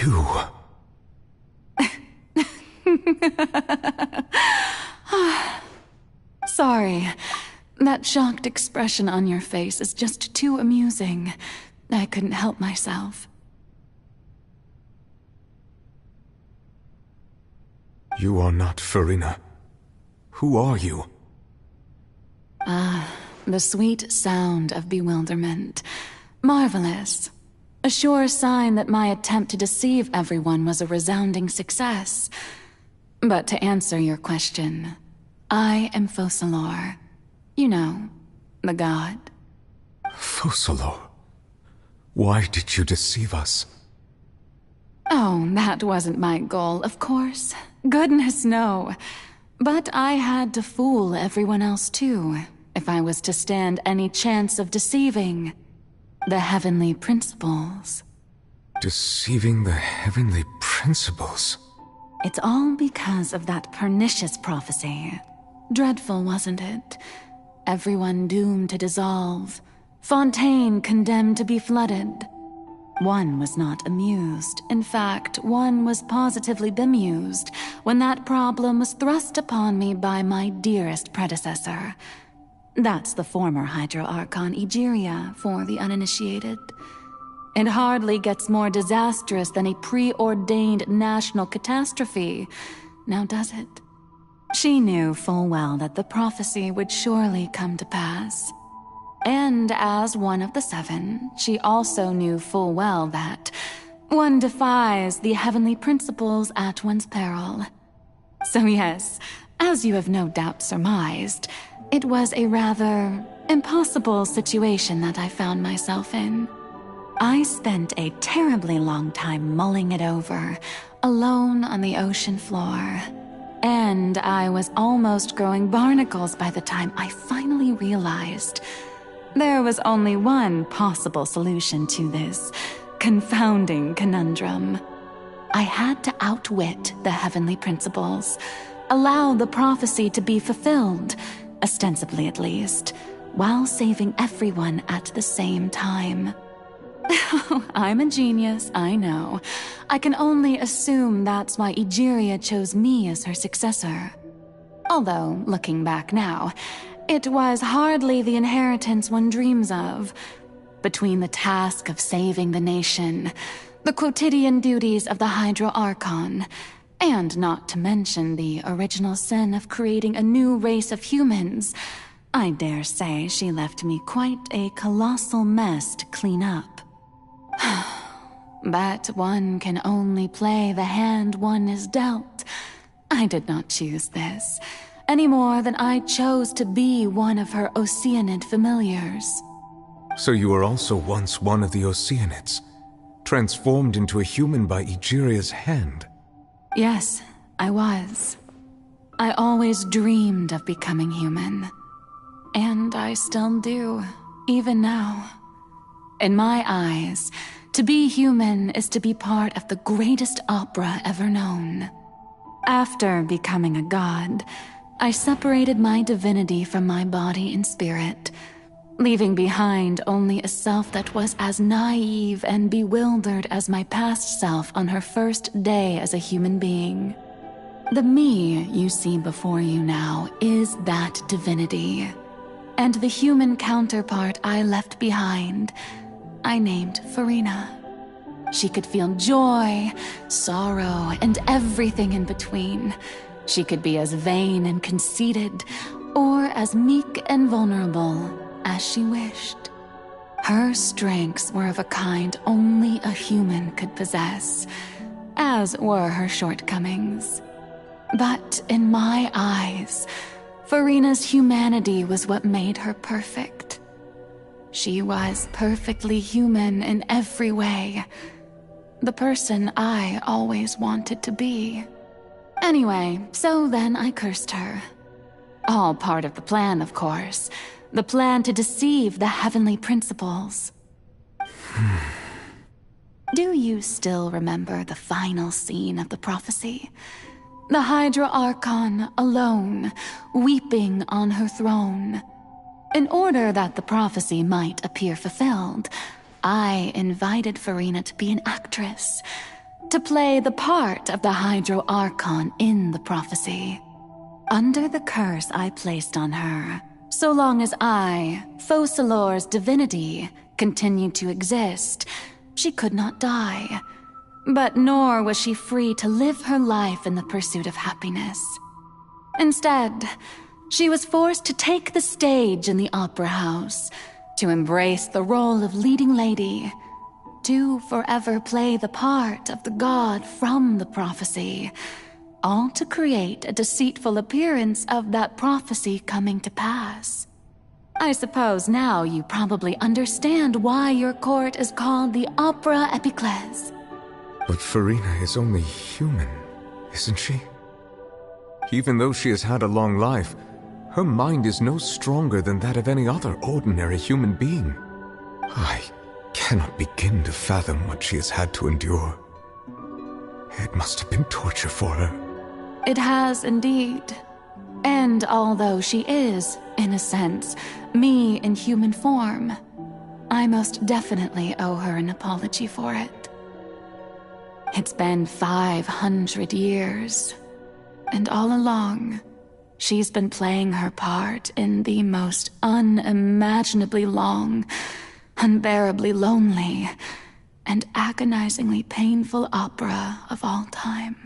You... Sorry. That shocked expression on your face is just too amusing. I couldn't help myself. You are not Farina. Who are you? The sweet sound of bewilderment. Marvelous. A sure sign that my attempt to deceive everyone was a resounding success. But to answer your question, I am Focalor. You know, the god. Focalor? Why did you deceive us? Oh, that wasn't my goal, of course. Goodness, no. But I had to fool everyone else too, if I was to stand any chance of deceiving the heavenly principles. Deceiving the heavenly principles? It's all because of that pernicious prophecy. Dreadful, wasn't it? Everyone doomed to dissolve. Fontaine condemned to be flooded. One was not amused. In fact, one was positively bemused when that problem was thrust upon me by my dearest predecessor. That's the former Hydro Archon Egeria for the uninitiated. It hardly gets more disastrous than a preordained national catastrophe, now does it? She knew full well that the prophecy would surely come to pass. And as one of the seven, she also knew full well that one defies the heavenly principles at one's peril. So yes, as you have no doubt surmised, it was a rather impossible situation that I found myself in. I spent a terribly long time mulling it over, alone on the ocean floor. And I was almost growing barnacles by the time I finally realized there was only one possible solution to this confounding conundrum. I had to outwit the heavenly principles, allow the prophecy to be fulfilled, ostensibly at least, while saving everyone at the same time. I'm a genius, I know. I can only assume that's why Egeria chose me as her successor. Although, looking back now, it was hardly the inheritance one dreams of. Between the task of saving the nation, the quotidian duties of the Hydro Archon, and not to mention the original sin of creating a new race of humans, I dare say she left me quite a colossal mess to clean up. But one can only play the hand one is dealt. I did not choose this, any more than I chose to be one of her Oceanid familiars. So you were also once one of the Oceanids, transformed into a human by Egeria's hand. Yes, I was. I always dreamed of becoming human. And I still do, even now. In my eyes, to be human is to be part of the greatest opera ever known. After becoming a god, I separated my divinity from my body and spirit, leaving behind only a self that was as naive and bewildered as my past self on her first day as a human being. The me you see before you now is that divinity, and the human counterpart I left behind, I named Farina. She could feel joy, sorrow, and everything in between. She could be as vain and conceited, or as meek and vulnerable as she wished. Her strengths were of a kind only a human could possess, as were her shortcomings. But in my eyes, Farina's humanity was what made her perfect. She was perfectly human in every way. The person I always wanted to be. Anyway, so then I cursed her. All part of the plan, of course. The plan to deceive the heavenly principles. Do you still remember the final scene of the prophecy? The Hydra Archon alone, weeping on her throne. In order that the prophecy might appear fulfilled, I invited Farina to be an actress, to play the part of the Hydro Archon in the prophecy. Under the curse I placed on her, so long as I, Focalor's divinity, continued to exist, she could not die. But nor was she free to live her life in the pursuit of happiness. Instead, she was forced to take the stage in the opera house, to embrace the role of leading lady, to forever play the part of the god from the prophecy, all to create a deceitful appearance of that prophecy coming to pass. I suppose now you probably understand why your court is called the Opera Epiclese. But Farina is only human, isn't she? Even though she has had a long life, her mind is no stronger than that of any other ordinary human being. I cannot begin to fathom what she has had to endure. It must have been torture for her. It has indeed. And although she is, in a sense, me in human form, I most definitely owe her an apology for it. It's been 500 years, and all along, she's been playing her part in the most unimaginably long, unbearably lonely, and agonizingly painful opera of all time.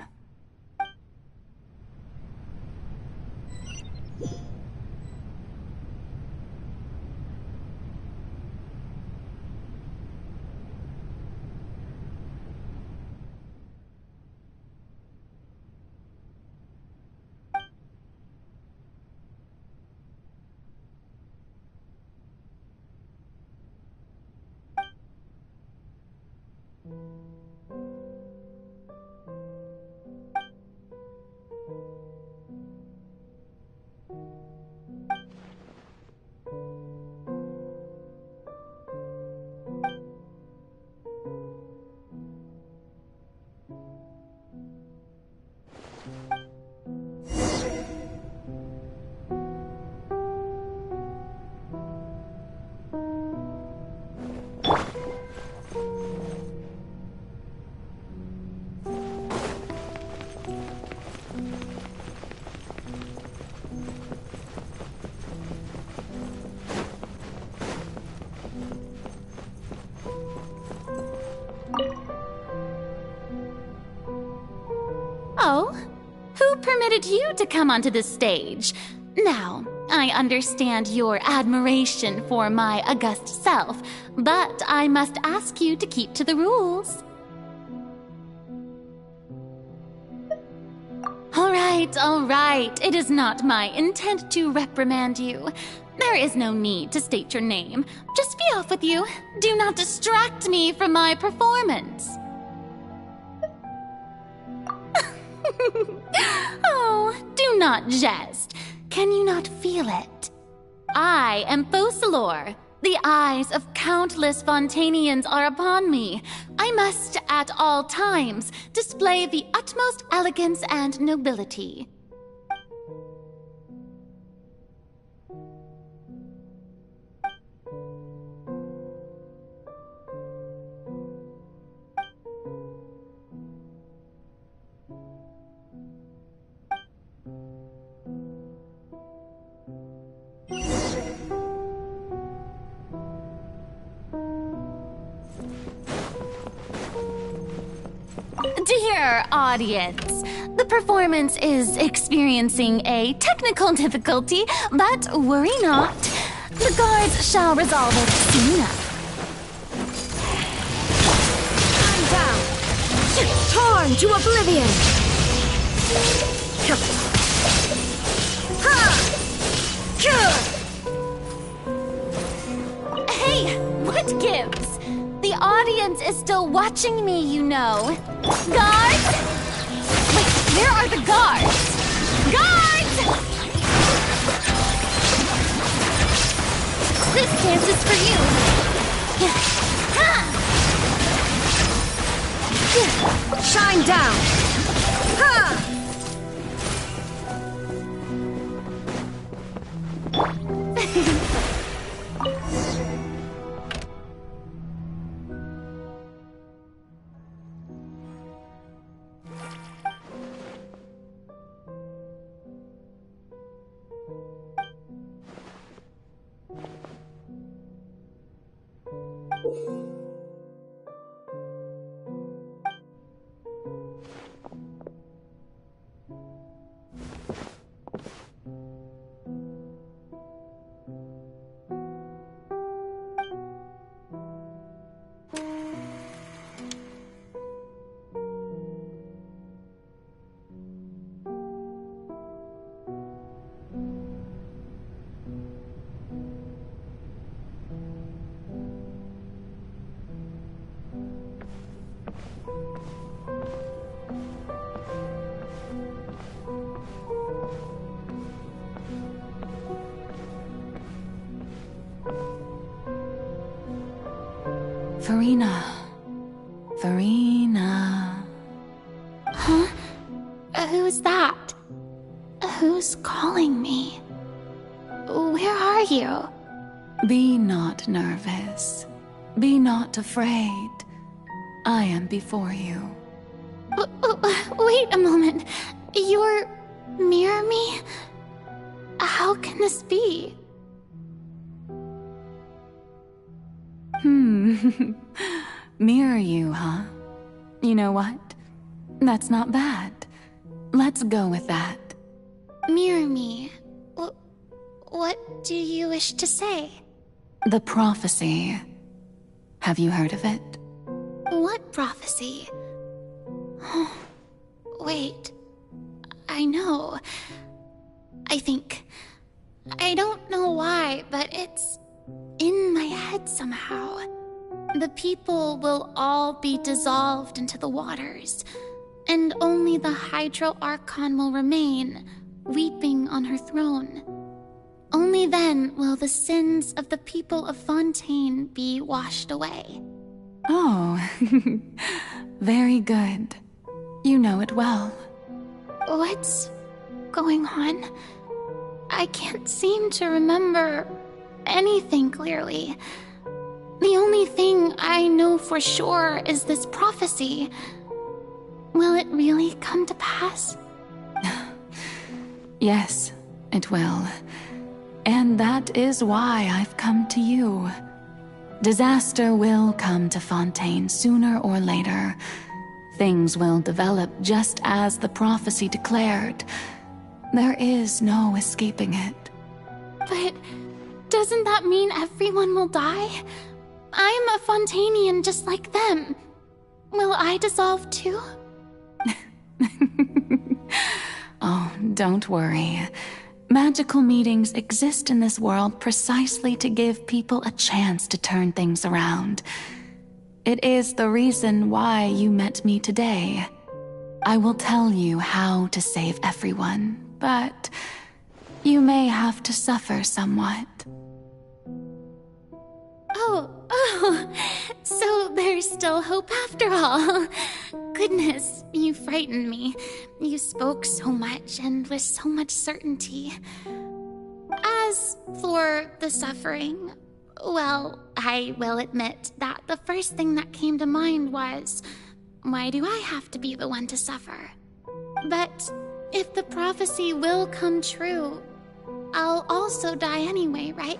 So, who permitted you to come onto the stage? Now, I understand your admiration for my august self, but I must ask you to keep to the rules. All right. It is not my intent to reprimand you. There is no need to state your name. Just be off with you. Do not distract me from my performance. Oh, do not jest. Can you not feel it? I am Focalor. The eyes of countless Fontanians are upon me. I must, at all times, display the utmost elegance and nobility. Dear audience, the performance is experiencing a technical difficulty, but worry not. The guards shall resolve it soon enough. I'm down! Torn to oblivion! Hey, what gives? The audience is still watching me, you know. Guards? Wait, where are the guards? Guards! This dance is for you. Shine down! Ha! Farina. Huh? Who's that? Who's calling me? Where are you? Be not nervous. Be not afraid. I am before you. Wait a moment. You're near me? How can this be? Mirror you, huh? You know what? That's not bad. Let's go with that. Mirror me? What do you wish to say? The prophecy. Have you heard of it? What prophecy? Wait. I know. I think... I don't know why, but it's in my head somehow. The people will all be dissolved into the waters, and only the Hydro Archon will remain, weeping on her throne. Only then will the sins of the people of Fontaine be washed away. Oh, very good. You know it well. What's going on? I can't seem to remember anything clearly. The only thing I know for sure is this prophecy. Will it really come to pass? Yes, it will. And that is why I've come to you. Disaster will come to Fontaine sooner or later. Things will develop just as the prophecy declared. There is no escaping it. But doesn't that mean everyone will die? I'm a Fontanian just like them. Will I dissolve too? Oh, don't worry. Magical meetings exist in this world precisely to give people a chance to turn things around. It is the reason why you met me today. I will tell you how to save everyone, but you may have to suffer somewhat. Oh, so there's still hope after all. Goodness, you frightened me. You spoke so much and with so much certainty. As for the suffering, well, I will admit that the first thing that came to mind was, why do I have to be the one to suffer? But if the prophecy will come true, I'll also die anyway, right?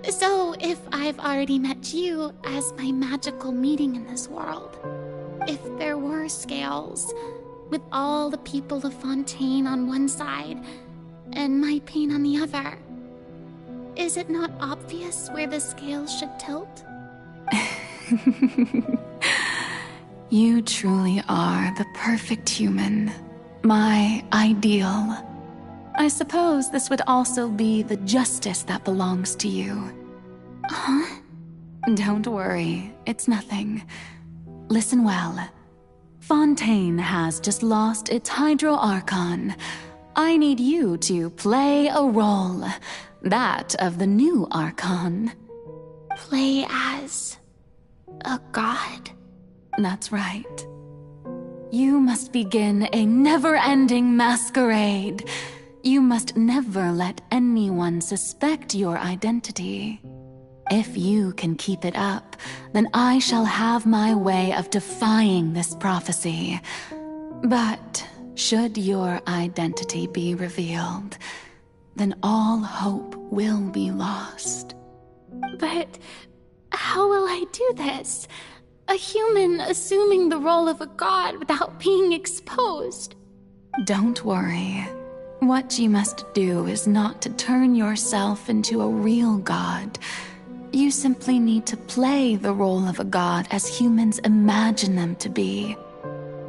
So if I've already met you as my magical meeting in this world, if there were scales, with all the people of Fontaine on one side and my pain on the other, is it not obvious where the scales should tilt? You truly are the perfect human, my ideal. I suppose this would also be the justice that belongs to you. Huh? Don't worry, it's nothing. Listen well. Fontaine has just lost its Hydro Archon. I need you to play a role, that of the new Archon. Play as a god? That's right. You must begin a never-ending masquerade. You must never let anyone suspect your identity. If you can keep it up, then I shall have my way of defying this prophecy. But should your identity be revealed, then all hope will be lost. But how will I do this? A human assuming the role of a god without being exposed? Don't worry. What you must do is not to turn yourself into a real god. You simply need to play the role of a god as humans imagine them to be.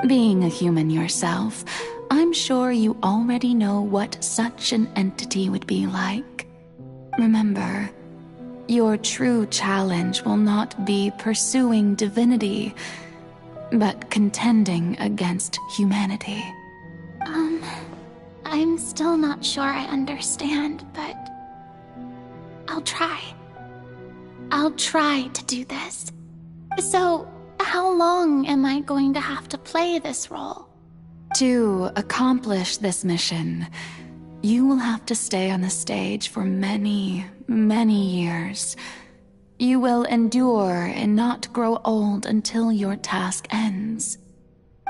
Being a human yourself, I'm sure you already know what such an entity would be like. Remember, your true challenge will not be pursuing divinity, but contending against humanity. I'm still not sure I understand, but I'll try. I'll try to do this. So, how long am I going to have to play this role? To accomplish this mission, you will have to stay on the stage for many, many years. You will endure and not grow old until your task ends.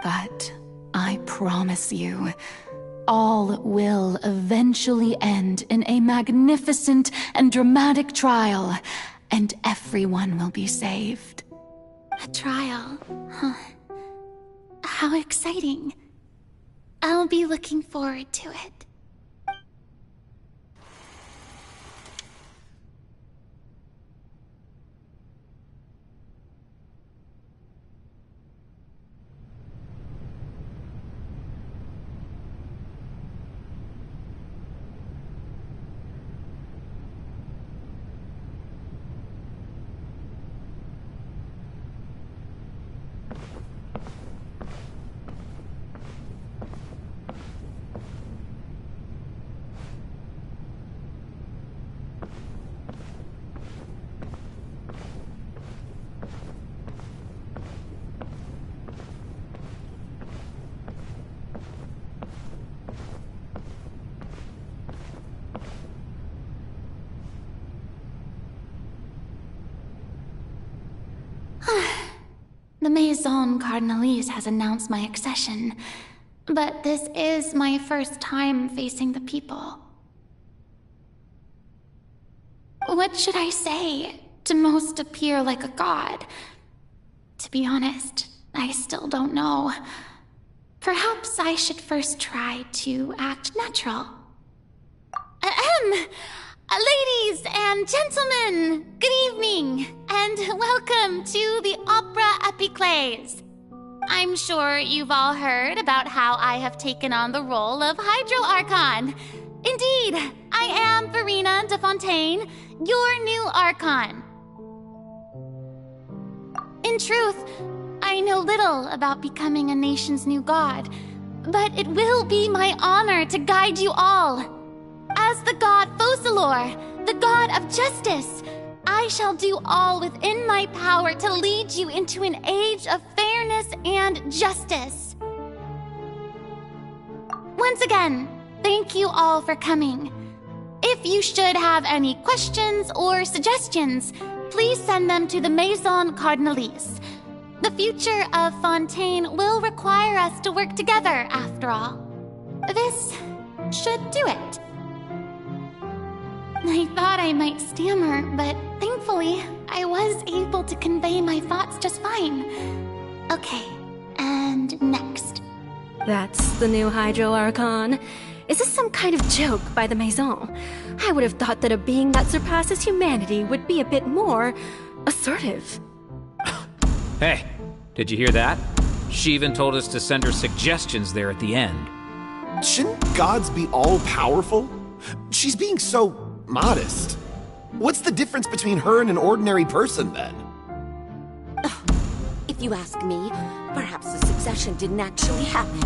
But I promise you, all will eventually end in a magnificent and dramatic trial, and everyone will be saved. A trial, huh? How exciting. I'll be looking forward to it. The Maison Cardinalise has announced my accession, but this is my first time facing the people. What should I say to most appear like a god? To be honest, I still don't know. Perhaps I should first try to act natural. Ladies and gentlemen, good evening, and welcome to the Opera Epiclese. I'm sure you've all heard about how I have taken on the role of Hydro Archon. Indeed, I am Verena de Fontaine, your new Archon. In truth, I know little about becoming a nation's new god, but it will be my honor to guide you all. As the god Focalor, the god of justice, I shall do all within my power to lead you into an age of fairness and justice. Once again, thank you all for coming. If you should have any questions or suggestions, please send them to the Maison Cardinalise. The future of Fontaine will require us to work together, after all. This should do it. I thought I might stammer, but thankfully, I was able to convey my thoughts just fine. Okay, and next. That's the new Hydro Archon. Is this some kind of joke by the Maison? I would have thought that a being that surpasses humanity would be a bit more assertive. Hey, did you hear that? She even told us to send her suggestions there at the end. Shouldn't gods be all-powerful? She's being so modest. What's the difference between her and an ordinary person, then? If you ask me, perhaps the succession didn't actually happen.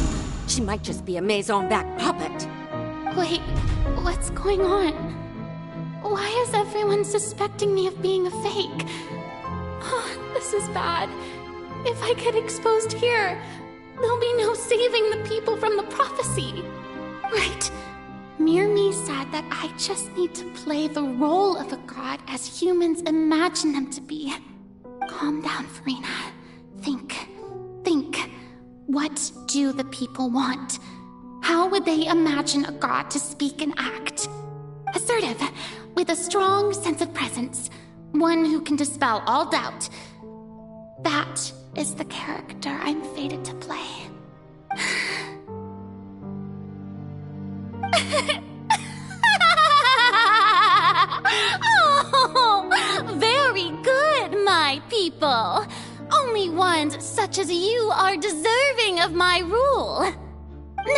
She might just be a Maison-backed puppet. Wait, what's going on? Why is everyone suspecting me of being a fake? Oh, this is bad. If I get exposed here, there'll be no saving the people from the prophecy. Right. Mirmi said that I just need to play the role of a god as humans imagine them to be. Calm down, Verena. Think. What do the people want? How would they imagine a god to speak and act? Assertive, with a strong sense of presence. One who can dispel all doubt. That is the character I'm fated to play. Oh, very good, my people. Only ones such as you are deserving of my rule.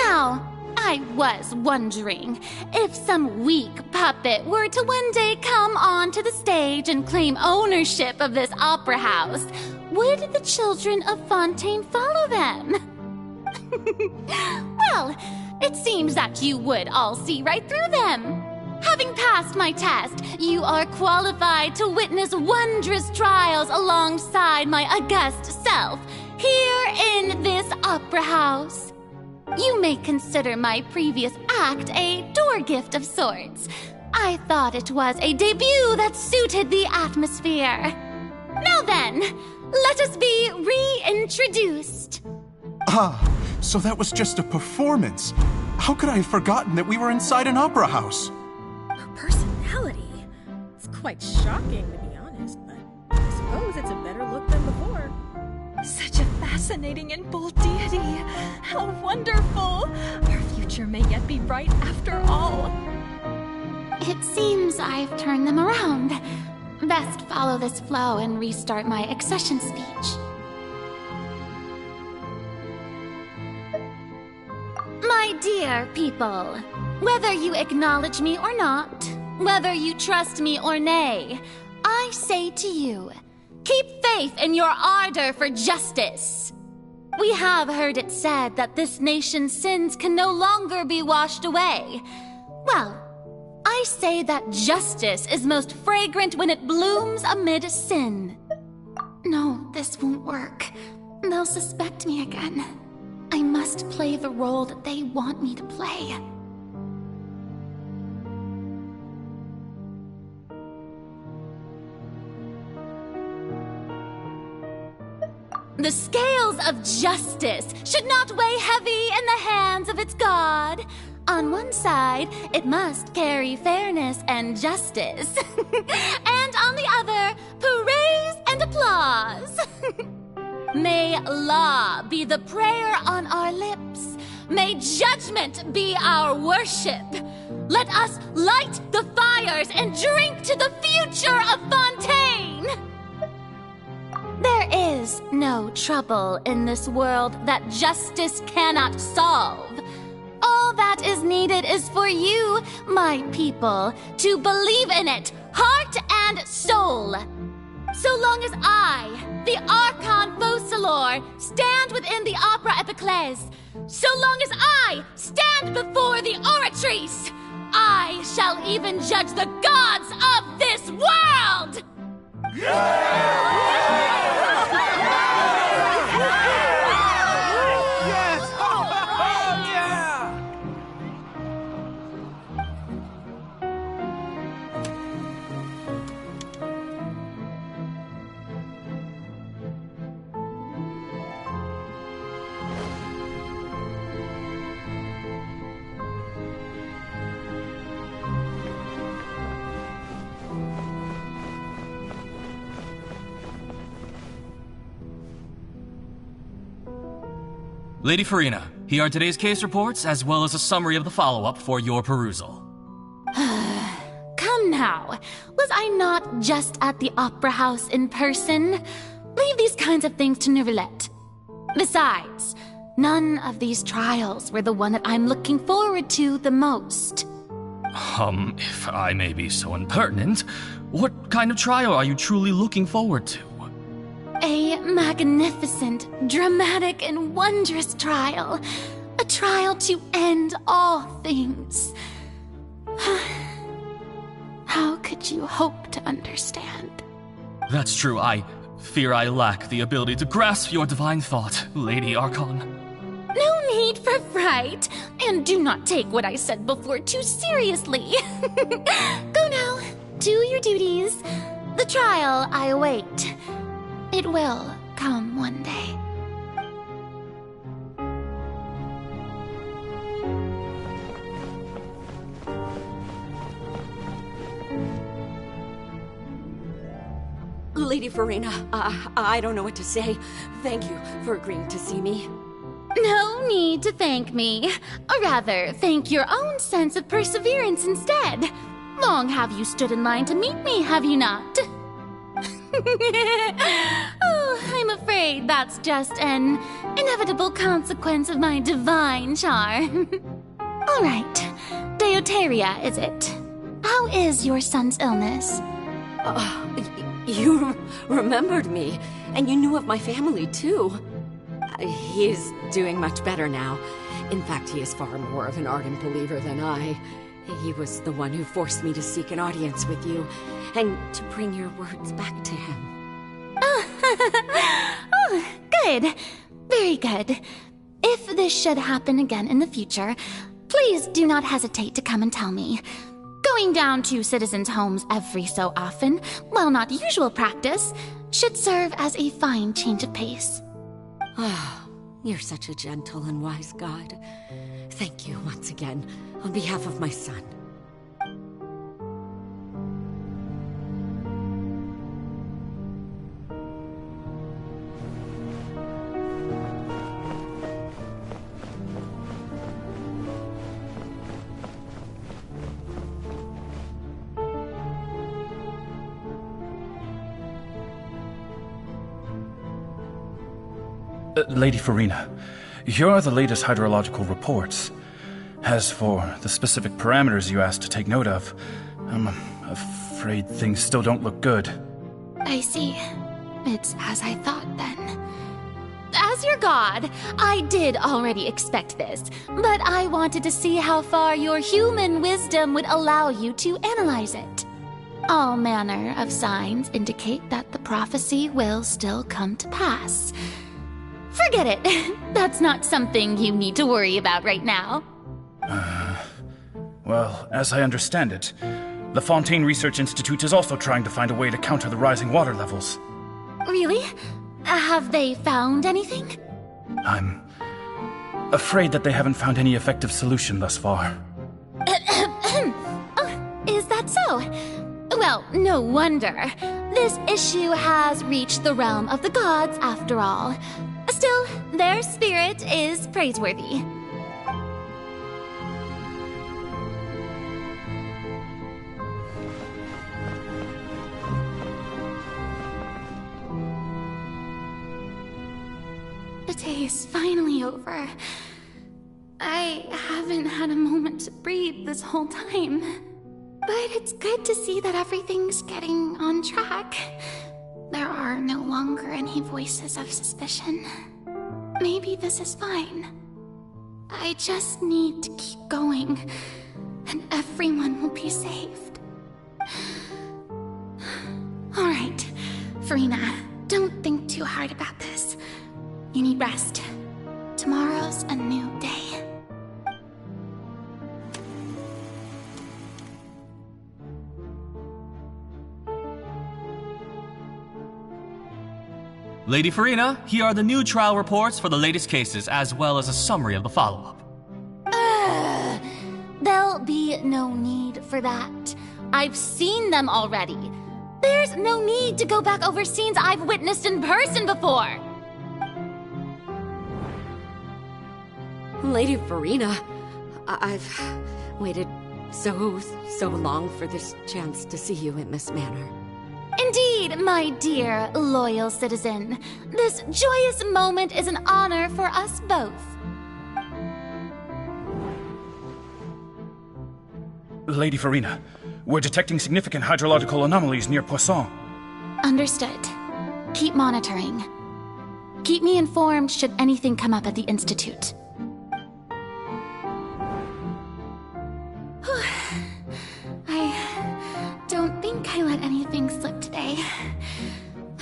Now, I was wondering if some weak puppet were to one day come onto the stage and claim ownership of this opera house, would the children of Fontaine follow them? Well, it seems that you would all see right through them. Having passed my test, you are qualified to witness wondrous trials alongside my august self, here in this opera house. You may consider my previous act a door gift of sorts. I thought it was a debut that suited the atmosphere. Now then, let us be reintroduced. Ah, so that was just a performance. How could I have forgotten that we were inside an opera house? Her personality? It's quite shocking, to be honest, but I suppose it's a better look than before. Such a fascinating and bold deity. How wonderful! Our future may yet be bright after all. It seems I've turned them around. Best follow this flow and restart my accession speech. My dear people, whether you acknowledge me or not, whether you trust me or nay, I say to you, keep faith in your ardor for justice. We have heard it said that this nation's sins can no longer be washed away. Well, I say that justice is most fragrant when it blooms amid sin. No, this won't work. They'll suspect me again. I must play the role that they want me to play. The scales of justice should not weigh heavy in the hands of its god. On one side, it must carry fairness and justice. And on the other, praise and applause. May law be the prayer on our lips. May judgment be our worship. Let us light the fires and drink to the future of Fontaine! There is no trouble in this world that justice cannot solve. All that is needed is for you, my people, to believe in it, heart and soul. So long as I, the Archon Focalor, stand within the Opera Epiclese, so long as I stand before the Oratrice, I shall even judge the gods of this world! Lady Farina, here are today's case reports, as well as a summary of the follow-up for your perusal. Come now. Was I not just at the Opera House in person? Leave these kinds of things to Neuvillette. Besides, none of these trials were the one that I'm looking forward to the most. If I may be so impertinent, what kind of trial are you truly looking forward to? A magnificent, dramatic, and wondrous trial. A trial to end all things. How could you hope to understand? That's true. I fear I lack the ability to grasp your divine thought, Lady Archon. No need for fright, and do not take what I said before too seriously. Go now, do your duties. The trial I await. It will come one day. Lady Farina, I don't know what to say. Thank you for agreeing to see me. No need to thank me. Or rather, thank your own sense of perseverance instead. Long have you stood in line to meet me, have you not? Oh, I'm afraid that's just an inevitable consequence of my divine charm. All right, Deoteria, is it? How is your son's illness? You remembered me, and you knew of my family, too. He is doing much better now. In fact, he is far more of an ardent believer than I. He was the one who forced me to seek an audience with you, and to bring your words back to him. Oh, good. Very good. If this should happen again in the future, please do not hesitate to come and tell me. Going down to citizens' homes every so often, while not usual practice, should serve as a fine change of pace. Ah, you're such a gentle and wise god. Thank you once again, on behalf of my son. Lady Farina, here are the latest hydrological reports. As for the specific parameters you asked to take note of, I'm afraid things still don't look good. I see. It's as I thought, then. As your god, I did already expect this, but I wanted to see how far your human wisdom would allow you to analyze it. All manner of signs indicate that the prophecy will still come to pass. Forget it. That's not something you need to worry about right now. Well, as I understand it, the Fontaine Research Institute is also trying to find a way to counter the rising water levels. Really? Have they found anything? I'm afraid that they haven't found any effective solution thus far. Oh, is that so? Well, no wonder. This issue has reached the realm of the gods, after all. Still, their spirit is praiseworthy. The day is finally over. I haven't had a moment to breathe this whole time. But it's good to see that everything's getting on track. There are no longer any voices of suspicion. Maybe this is fine. I just need to keep going, and everyone will be saved. Alright, Farina, don't think too hard about this. You need rest. Tomorrow's a new day. Lady Farina, here are the new trial reports for the latest cases, as well as a summary of the follow-up. There'll be no need for that. I've seen them already. There's no need to go back over scenes I've witnessed in person before. Lady Farina, I've waited so long for this chance to see you in this manner. Indeed, my dear, loyal citizen. This joyous moment is an honor for us both. Lady Farina, we're detecting significant hydrological anomalies near Poisson. Understood. Keep monitoring. Keep me informed should anything come up at the Institute. I don't think I let anything slip today.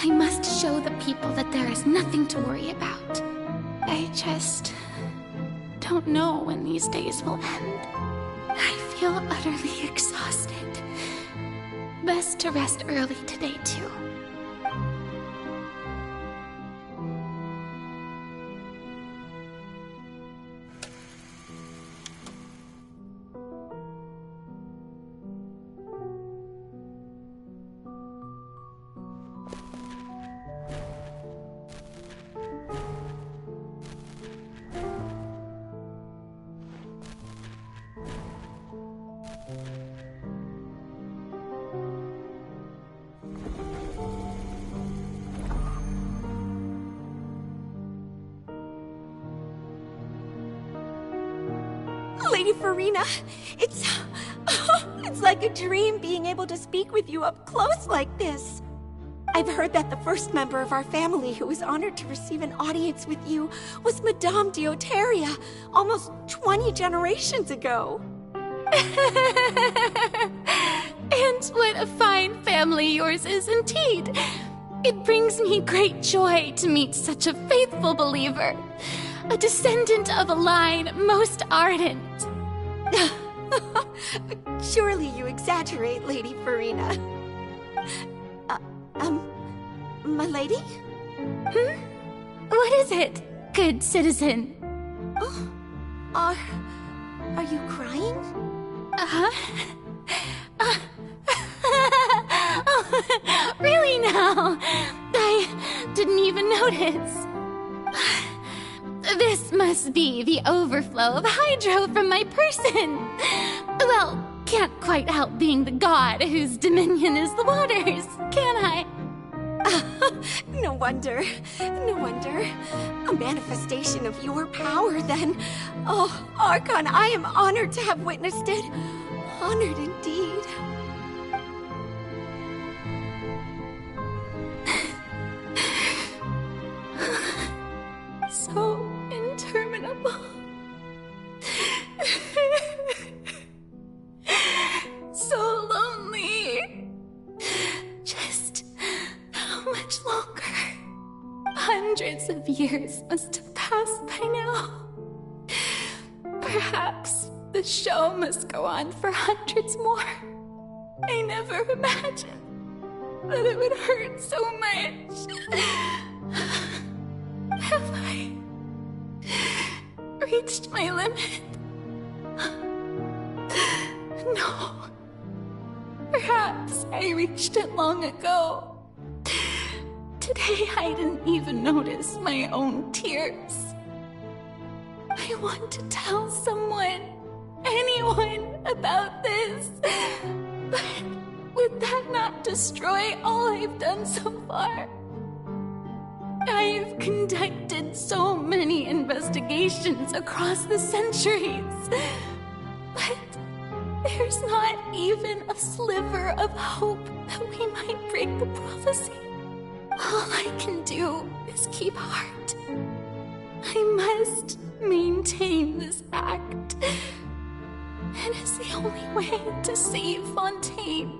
I must show the people that there is nothing to worry about. I just don't know when these days will end. I feel utterly exhausted. Best to rest early today, too. Lady Farina, it's like a dream being able to speak with you up close like this. I've heard that the first member of our family who was honored to receive an audience with you was Madame Dioteria, almost 20 generations ago. And what a fine family yours is indeed. It brings me great joy to meet such a faithful believer. A descendant of a line most ardent. Surely you exaggerate, Lady Farina. My lady? What is it, good citizen? Oh, are you crying? Oh, really now? I didn't even notice. This must be the overflow of hydro from my person. Well, can't quite help being the god whose dominion is the waters, can I? No wonder. No wonder. A manifestation of your power, then. Oh, Archon, I am honored to have witnessed it. Honored indeed. So interminable. So lonely. Just how much longer? Hundreds of years must have passed by now. Perhaps the show must go on for hundreds more. I never imagined that it would hurt so much. Have I reached my limit? No. Perhaps I reached it long ago. Today I didn't even notice my own tears. I want to tell someone, anyone, about this. But would that not destroy all I've done so far? I've conducted so many investigations across the centuries. But there's not even a sliver of hope that we might break the prophecy. All I can do is keep heart. I must maintain this act. It is the only way to save Fontaine.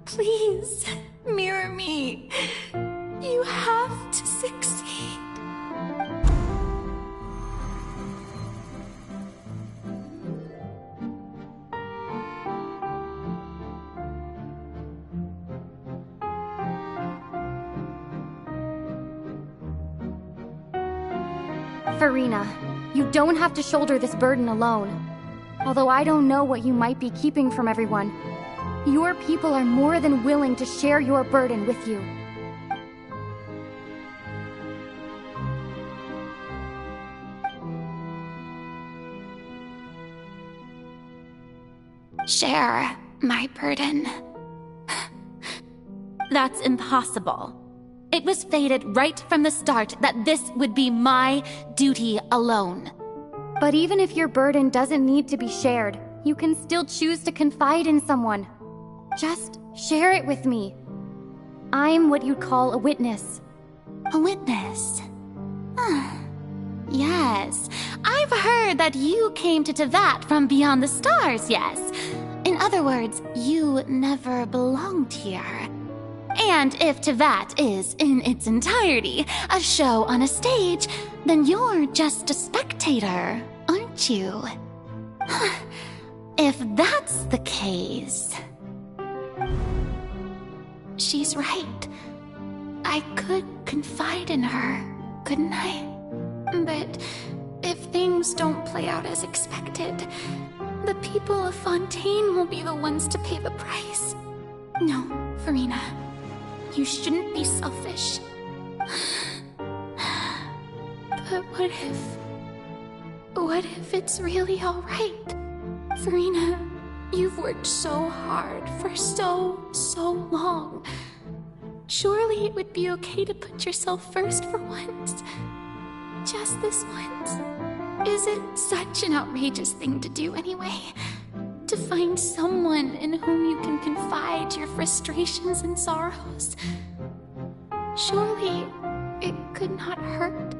Please, mirror me. You have to succeed. Farina, you don't have to shoulder this burden alone. Although I don't know what you might be keeping from everyone, your people are more than willing to share your burden with you. Share my burden. That's impossible. It was fated right from the start that this would be my duty alone. But even if your burden doesn't need to be shared, you can still choose to confide in someone. Just share it with me. I'm what you'd call a witness. A witness? Yes, I've heard that you came to Tevat from beyond the stars, yes. In other words, you never belonged here. And if Tevat is, in its entirety, a show on a stage, then you're just a spectator, aren't you? If that's the case... She's right. I could confide in her, couldn't I? But if things don't play out as expected, the people of Fontaine will be the ones to pay the price. No, Farina. You shouldn't be selfish. But what if it's really alright? Farina, you've worked so hard for so long. Surely it would be okay to put yourself first for once. Just this once. Is it such an outrageous thing to do anyway? To find someone in whom you can confide your frustrations and sorrows? Surely it could not hurt.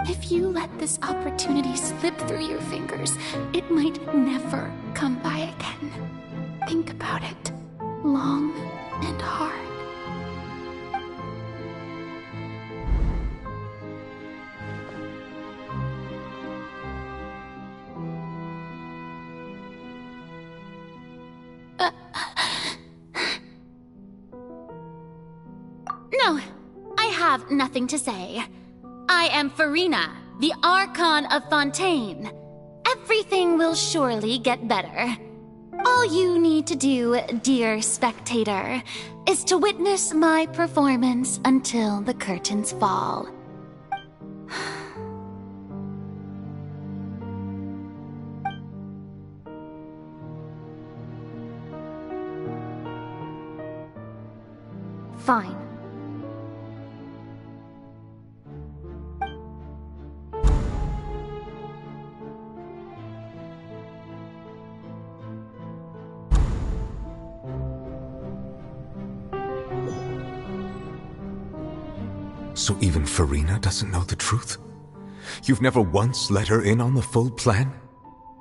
If you let this opportunity slip through your fingers, it might never come by again. Think about it long and hard. No, I have nothing to say. I am Farina, the Archon of Fontaine. Everything will surely get better. All you need to do, dear spectator, is to witness my performance until the curtains fall. Fine. So even Farina doesn't know the truth? You've never once let her in on the full plan?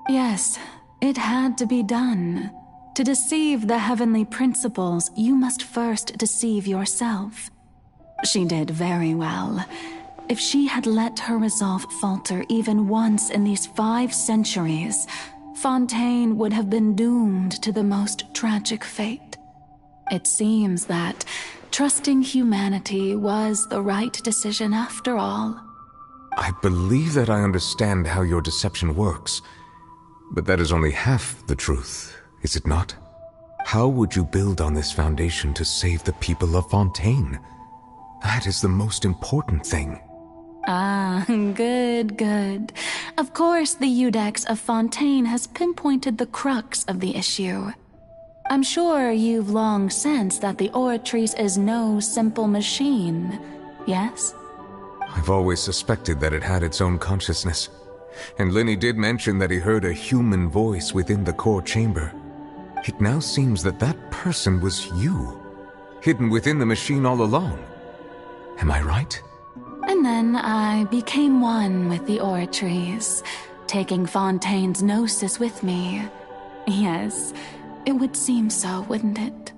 Yes, it had to be done. To deceive the heavenly principles, you must first deceive yourself. She did very well. If she had let her resolve falter even once in these 5 centuries, Fontaine would have been doomed to the most tragic fate. It seems that trusting humanity was the right decision after all. I believe that I understand how your deception works, but that is only half the truth, is it not? How would you build on this foundation to save the people of Fontaine? That is the most important thing. Ah, good, good. Of course, the Iudex of Fontaine has pinpointed the crux of the issue. I'm sure you've long sensed that the Oratrice is no simple machine, yes? I've always suspected that it had its own consciousness. And Lenny did mention that he heard a human voice within the core chamber. It now seems that that person was you, hidden within the machine all along. Am I right? And then I became one with the Oratrice, taking Fontaine's gnosis with me. Yes, it would seem so, wouldn't it?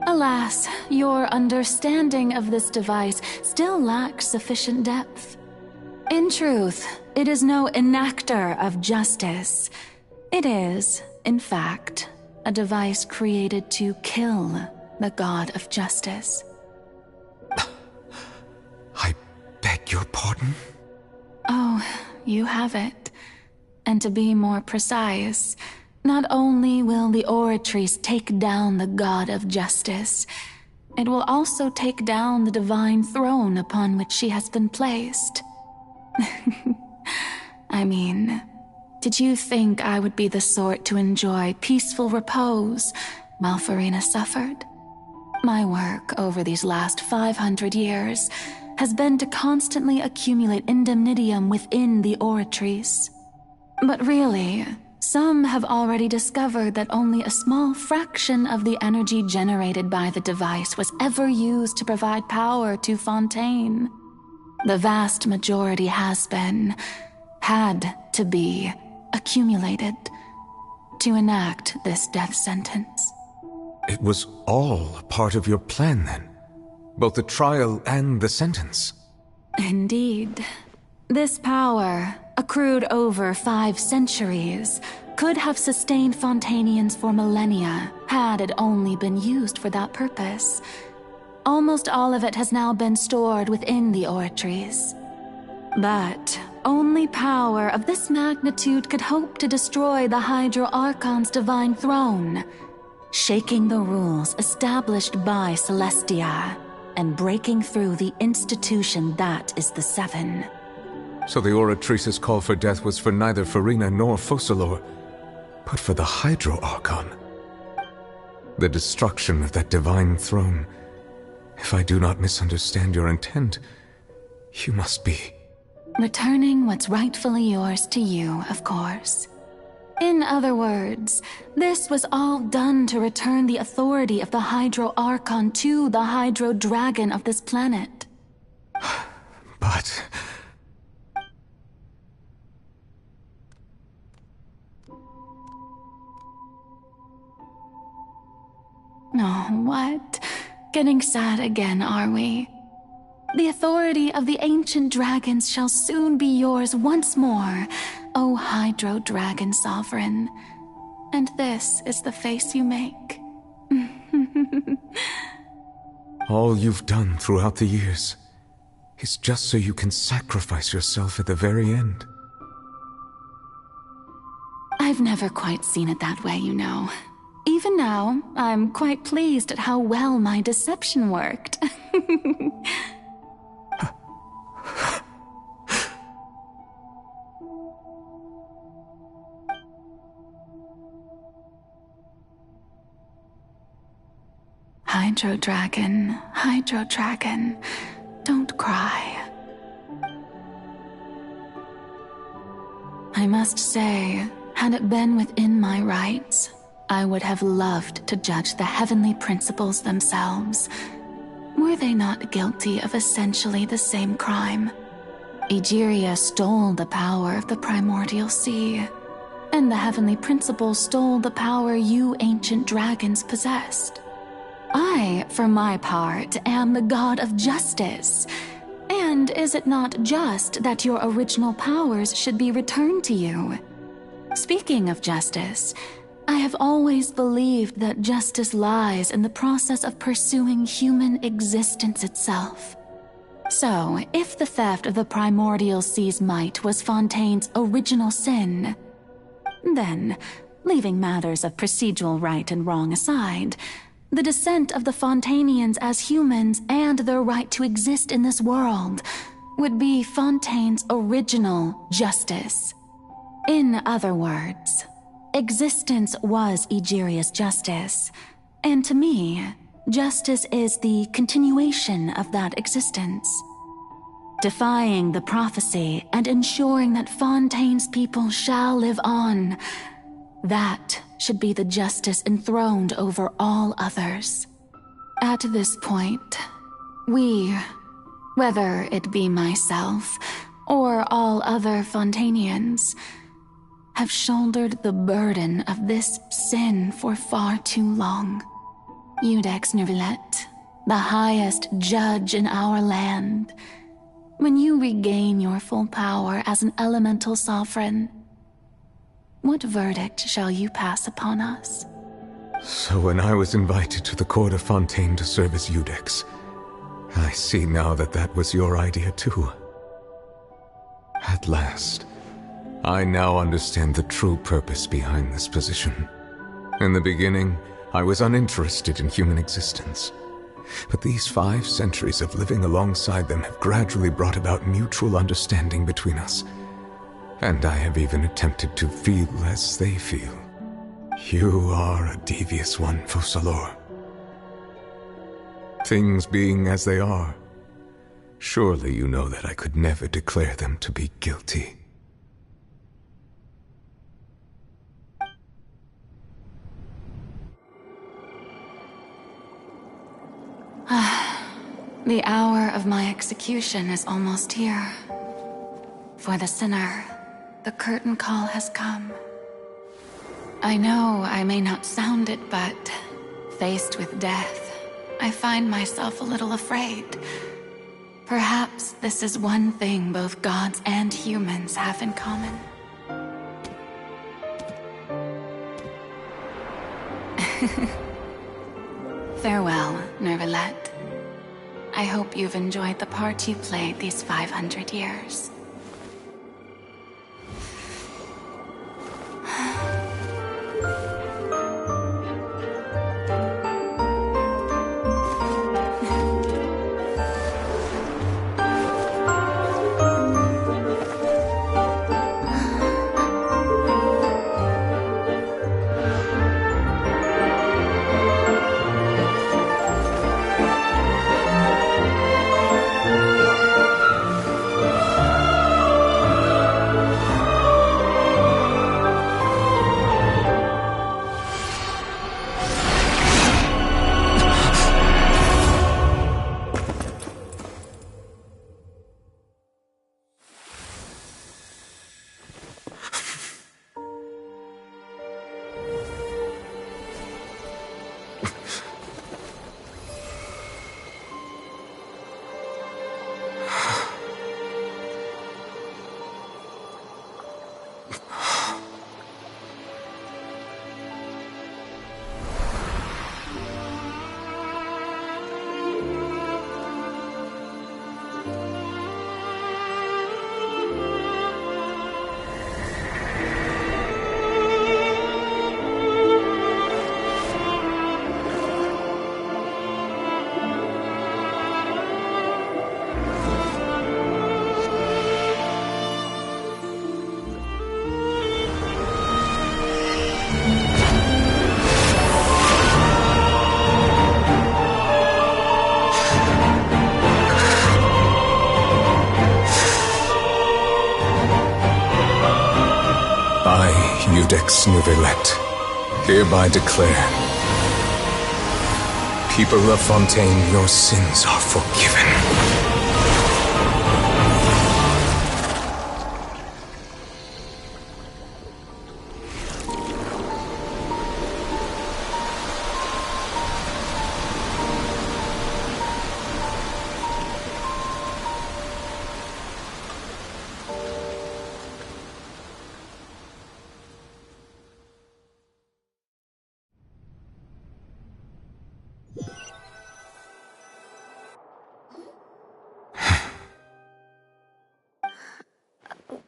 Alas, your understanding of this device still lacks sufficient depth. In truth, it is no enactor of justice. It is, in fact, a device created to kill the god of justice. I beg your pardon? Oh, you have it. And to be more precise, not only will the Oratrice take down the god of justice, it will also take down the divine throne upon which she has been placed. I mean, did you think I would be the sort to enjoy peaceful repose while Farina suffered? My work over these last 500 years has been to constantly accumulate indemnitium within the Oratrice. But really, some have already discovered that only a small fraction of the energy generated by the device was ever used to provide power to Fontaine. The vast majority had to be, accumulated to enact this death sentence. It was all part of your plan, then? Both the trial and the sentence? Indeed. This power, accrued over 5 centuries, could have sustained Fontainians for millennia had it only been used for that purpose. Almost all of it has now been stored within the Oratrice. But only power of this magnitude could hope to destroy the Hydro Archon's divine throne, shaking the rules established by Celestia, and breaking through the institution that is the Seven. So the Oratrice's call for death was for neither Farina nor Focalor, but for the Hydro Archon. The destruction of that divine throne. If I do not misunderstand your intent, you must be... returning what's rightfully yours to you, of course. In other words, this was all done to return the authority of the Hydro Archon to the Hydro Dragon of this planet. But... Oh, what? Getting sad again, are we? The authority of the ancient dragons shall soon be yours once more, O Hydro Dragon Sovereign. And this is the face you make. All you've done throughout the years is just so you can sacrifice yourself at the very end. I've never quite seen it that way, you know. Even now, I'm quite pleased at how well my deception worked. Hydro Dragon, don't cry. I must say, had it been within my rights, I would have loved to judge the heavenly principles themselves. Were they not guilty of essentially the same crime? Egeria stole the power of the primordial sea, and the heavenly principles stole the power you ancient dragons possessed. I, for my part, am the god of justice. And is it not just that your original powers should be returned to you? Speaking of justice, I have always believed that justice lies in the process of pursuing human existence itself. So, if the theft of the primordial sea's might was Fontaine's original sin, then, leaving matters of procedural right and wrong aside, the descent of the Fontanians as humans and their right to exist in this world would be Fontaine's original justice. In other words, existence was Egeria's justice, and to me, justice is the continuation of that existence. Defying the prophecy and ensuring that Fontaine's people shall live on, that should be the justice enthroned over all others. At this point, we, whether it be myself or all other Fontanians, have shouldered the burden of this sin for far too long. Iudex Neuvillette, the highest judge in our land, when you regain your full power as an elemental sovereign, what verdict shall you pass upon us? So when I was invited to the court of Fontaine to serve as Iudex, I see now that that was your idea too. At last, I now understand the true purpose behind this position. In the beginning, I was uninterested in human existence. But these 5 centuries of living alongside them have gradually brought about mutual understanding between us. And I have even attempted to feel as they feel. You are a devious one, Focalors. Things being as they are, surely you know that I could never declare them to be guilty. The hour of my execution is almost here. For the sinner, the curtain call has come. I know I may not sound it, but faced with death, I find myself a little afraid. Perhaps this is one thing both gods and humans have in common. Farewell, Neuvillette. I hope you've enjoyed the part you played these 500 years. Iudex Neuvillette, hereby declare, people of Fontaine, your sins are forgiven.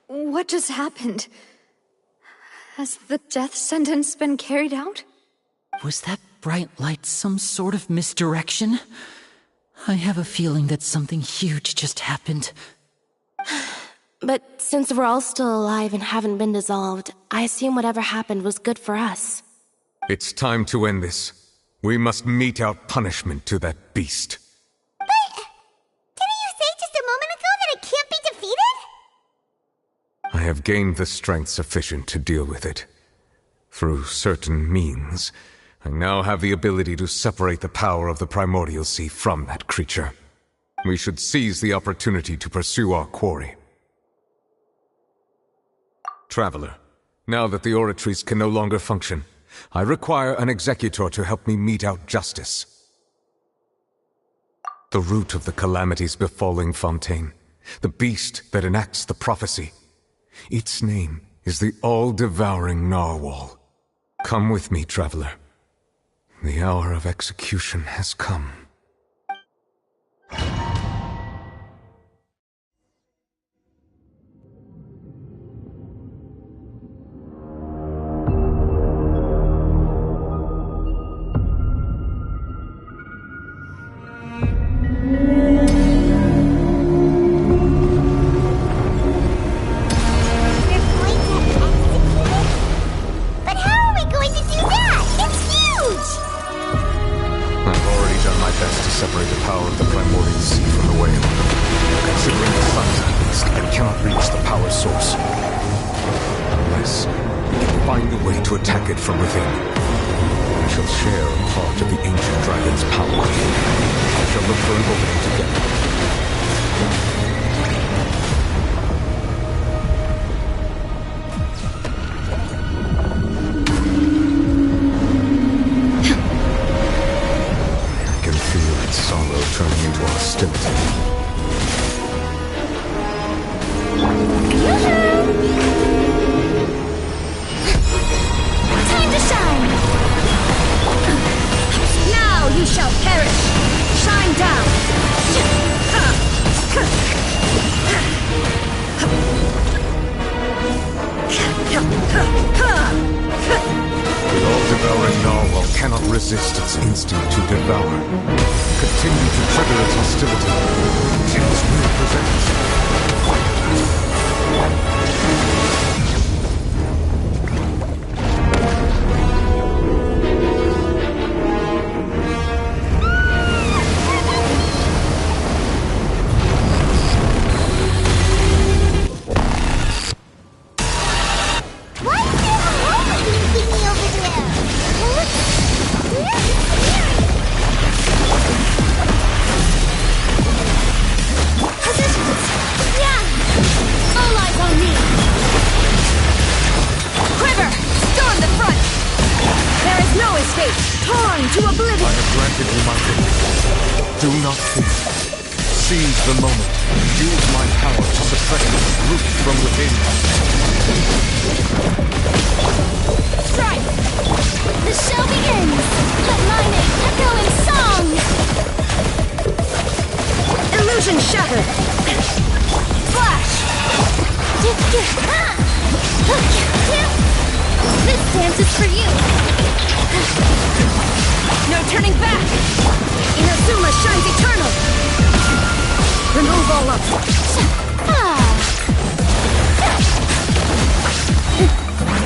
What just happened? Has the death sentence been carried out? Was that bright light some sort of misdirection? I have a feeling that something huge just happened. But since we're all still alive and haven't been dissolved, I assume whatever happened was good for us. It's time to end this. We must mete out punishment to that beast. Didn't you say just a moment ago that it can't be defeated? I have gained the strength sufficient to deal with it. Through certain means, I now have the ability to separate the power of the Primordial Sea from that creature. We should seize the opportunity to pursue our quarry. Traveler, now that the oratories can no longer function, I require an executor to help me mete out justice. The root of the calamities befalling Fontaine, the beast that enacts the prophecy, its name is the all-devouring Narwhal. Come with me, traveler. The hour of execution has come. Separate the power of the Primordial Sea from the whale. Considering the size of the beast, I cannot reach the power source. Unless we can find a way to attack it from within. We shall share a part of the ancient dragon's power. I shall look for an opening together. Sorrow turning into hostility. Time to shine! Now you shall perish! Shine down! The all-devouring narwhal cannot resist its instinct to devour. Continue to trigger its hostility. Chance will present. Do not fear. Seize the moment. Use my power to suppress its root from within. Strike! The show begins! Let my name echo in song! Illusion shattered! Flash! This dance is for you! No turning back! Inazuma shines eternal! Remove all obstacles!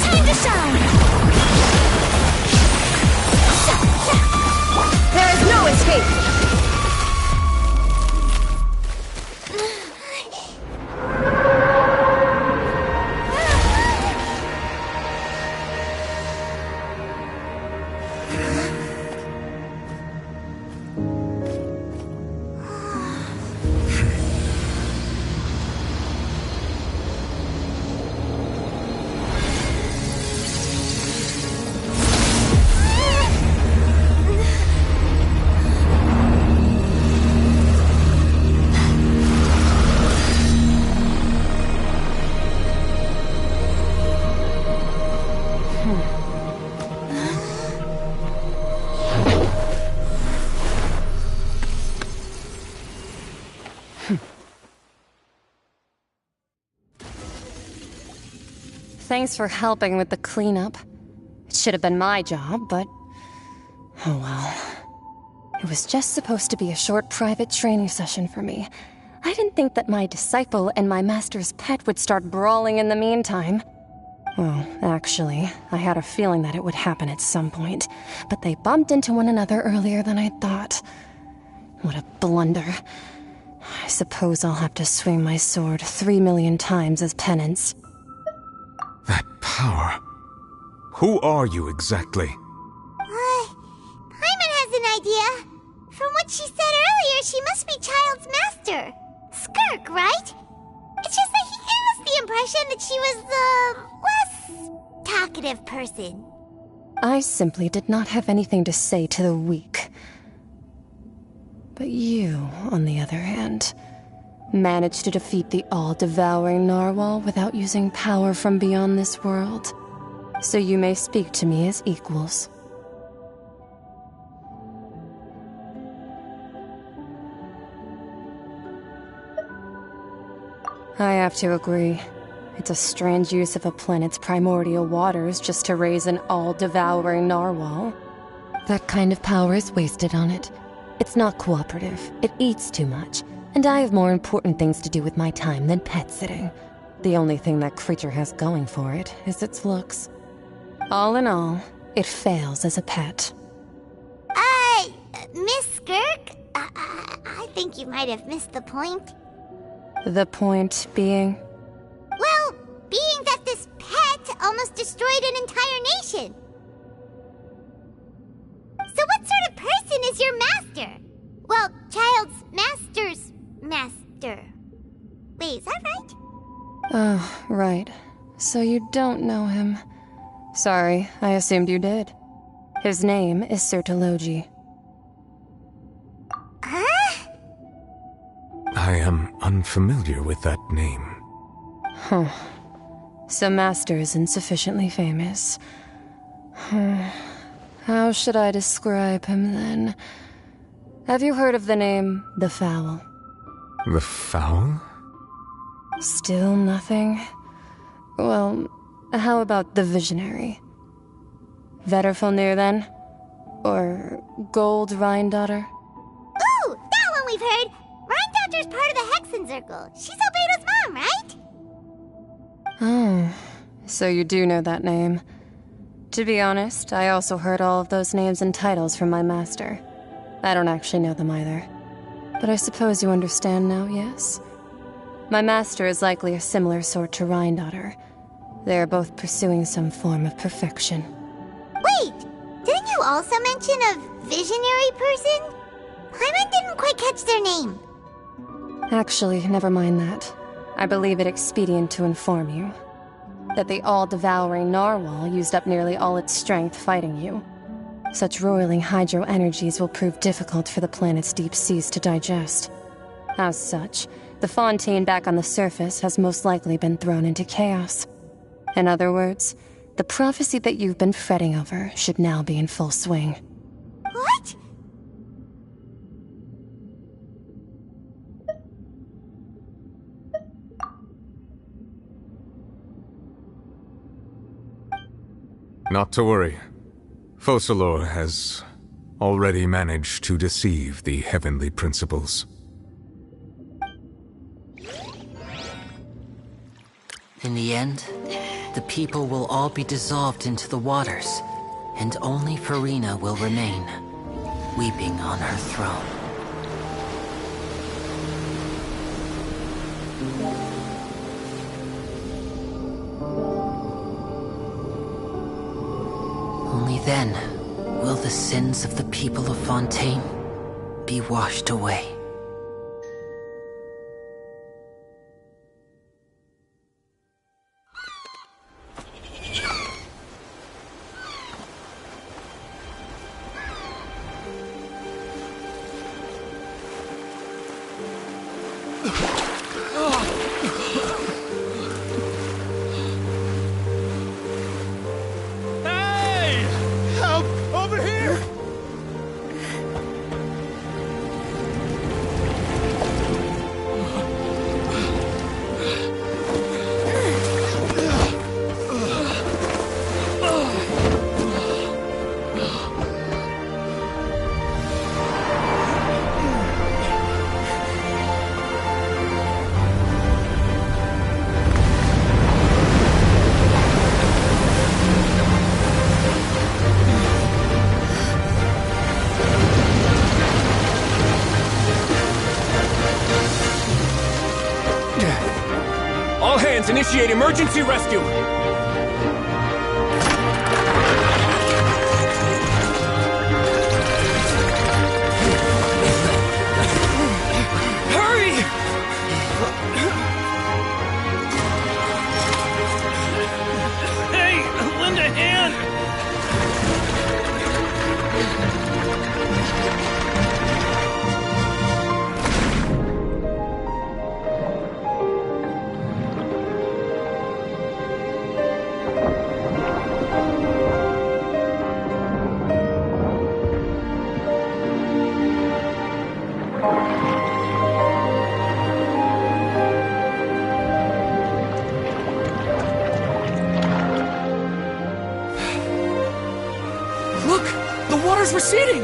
Time to shine! There is no escape! Thanks for helping with the cleanup. It should have been my job, but Oh well. It was just supposed to be a short private training session for me. I didn't think that my disciple and my master's pet would start brawling in the meantime. Well, actually, I had a feeling that it would happen at some point, but they bumped into one another earlier than I thought. What a blunder. I suppose I'll have to swing my sword 3 million times as penance. That power. Who are you exactly? Paimon has an idea. From what she said earlier, she must be Child's master. Skirk, right? It's just that he gave us the impression that she was the less talkative person. I simply did not have anything to say to the weak. But you, on the other hand, managed to defeat the all-devouring narwhal without using power from beyond this world. So you may speak to me as equals. I have to agree. It's a strange use of a planet's primordial waters just to raise an all-devouring narwhal. That kind of power is wasted on it. It's not cooperative. It eats too much. And I have more important things to do with my time than pet sitting. The only thing that creature has going for it is its looks. All in all, it fails as a pet. Miss Skirk? I think you might have missed the point. The point being? Well, being that this pet almost destroyed an entire nation. So what sort of person is your master? Well, Child's master's master. Wait, is that right? Oh, right. So you don't know him. Sorry, I assumed you did. His name is Sertologi. Huh? I am unfamiliar with that name. Huh. So Master isn't sufficiently famous. How should I describe him then? Have you heard of the name The Fowl? The Fowl? Still nothing? Well, how about the Visionary? Vetterfulnir then? Or Gold Rhine-Daughter? Ooh, that one we've heard! Rhine-Daughter's part of the Hexen Circle. She's Albedo's mom, right? Oh, so you do know that name. To be honest, I also heard all of those names and titles from my master. I don't actually know them either. But I suppose you understand now, yes? My master is likely a similar sort to Rhine-Daughter. They are both pursuing some form of perfection. Wait! Didn't you also mention a visionary person? Paimon didn't quite catch their name. Actually, never mind that. I believe it expedient to inform you that the all-devouring narwhal used up nearly all its strength fighting you. Such roiling hydro energies will prove difficult for the planet's deep seas to digest. As such, the Fontaine back on the surface has most likely been thrown into chaos. In other words, the prophecy that you've been fretting over should now be in full swing. What? Not to worry. Focalor has already managed to deceive the heavenly principles. In the end, the people will all be dissolved into the waters, and only Farina will remain, weeping on her throne. Only then will the sins of the people of Fontaine be washed away. All hands, initiate emergency rescue! Hurry! Hey, lend a hand! Look! The water's receding!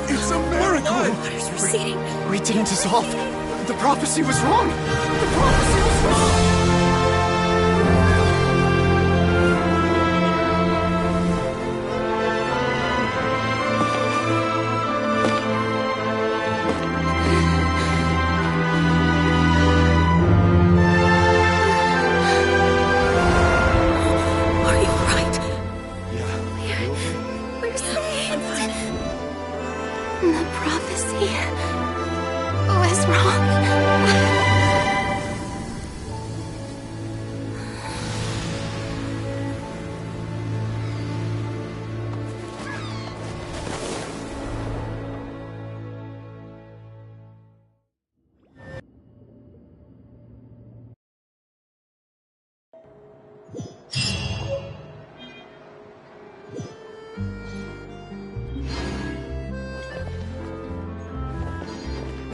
It's a miracle! Water's receding. We didn't dissolve. The prophecy was wrong. The prophecy was wrong. Are you right? Yeah. We're saved.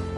The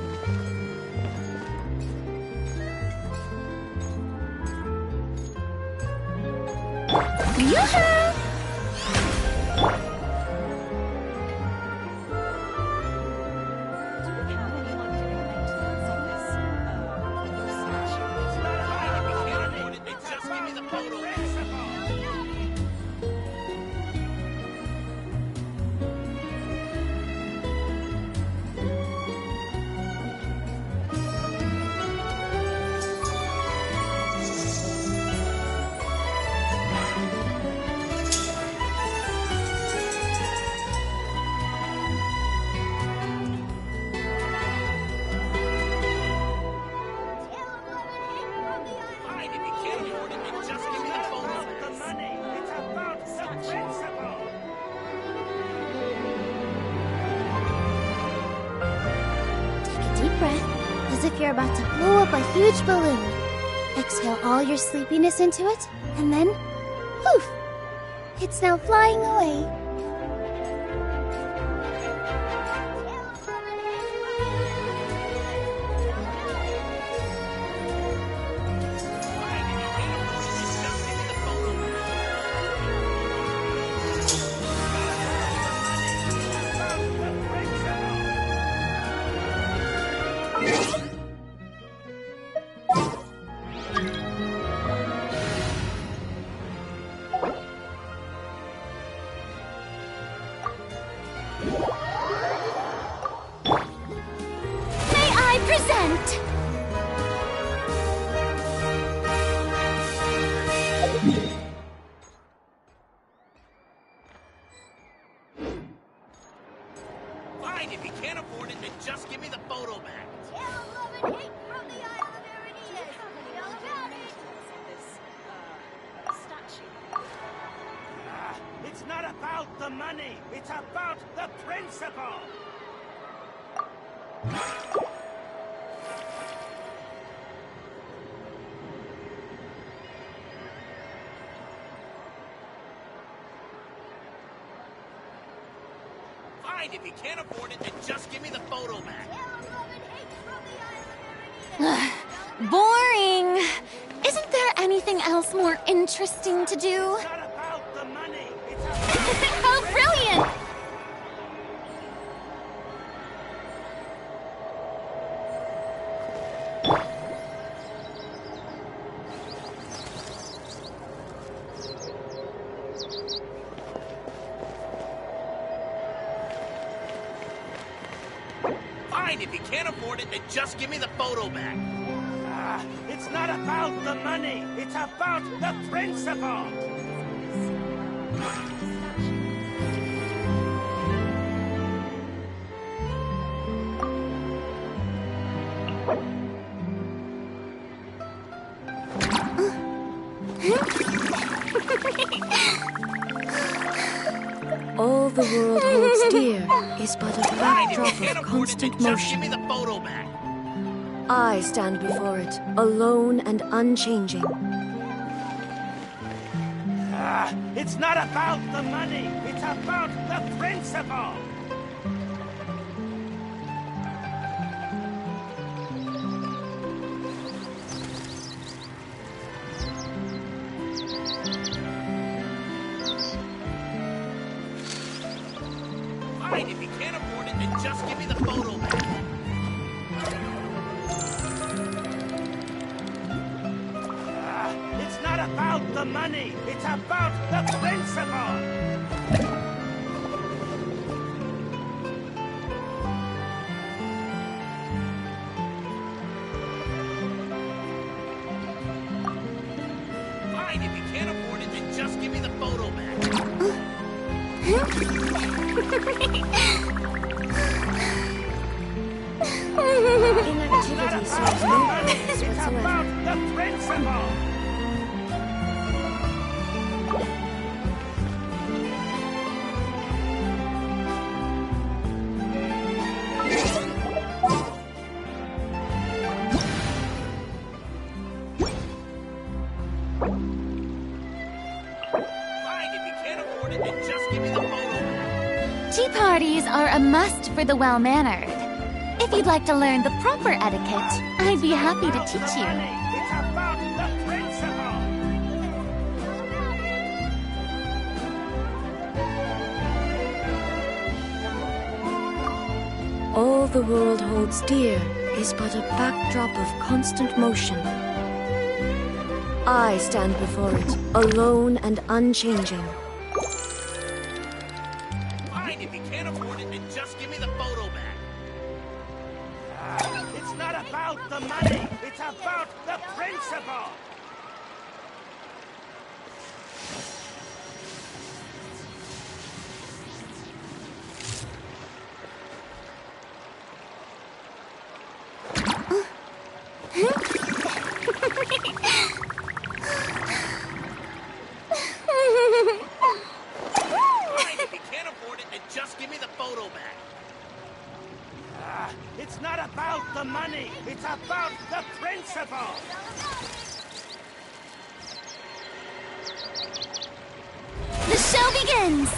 prophecy was wrong. Deep breath, as if you're about to blow up a huge balloon. Exhale all your sleepiness into it, and then, poof! It's now flying away. May I present? Fine, if you can't afford it, then just give me the photo back. It's not about the money, it's about the principle! Fine, if you can't afford it, then just give me the photo back. Boring. Isn't there anything else more interesting to do? How brilliant! Fine, if you can't afford it, then just give me the photo back. It's not about the money. It's about the principle. All the world holds dear is but a backdrop of constant motion. Give me the photo back. I stand before it, alone and unchanging. It's not about the money. It's about the principle. Fine, if you can't afford it, then just give me the photo back. It's not about the money. It's about the principle. Fine, if you can't afford it, then just give me the photo back. Inactivity serves no purpose It's whatsoever. about the principle. Fine, if you can't afford it, then just give me the photo back. Tea parties are a must for the well-mannered. If you'd like to learn the proper etiquette, I'd be happy to teach you. It's about the principle. All the world holds dear is but a backdrop of constant motion. I stand before it, alone and unchanging. Fine, if you can't afford it, then just give me the photo back. It's not about the money. It's about the principle. Fine, if you can't afford it, then just give me the photo back. It's not about the money. It's about the principle. The show begins!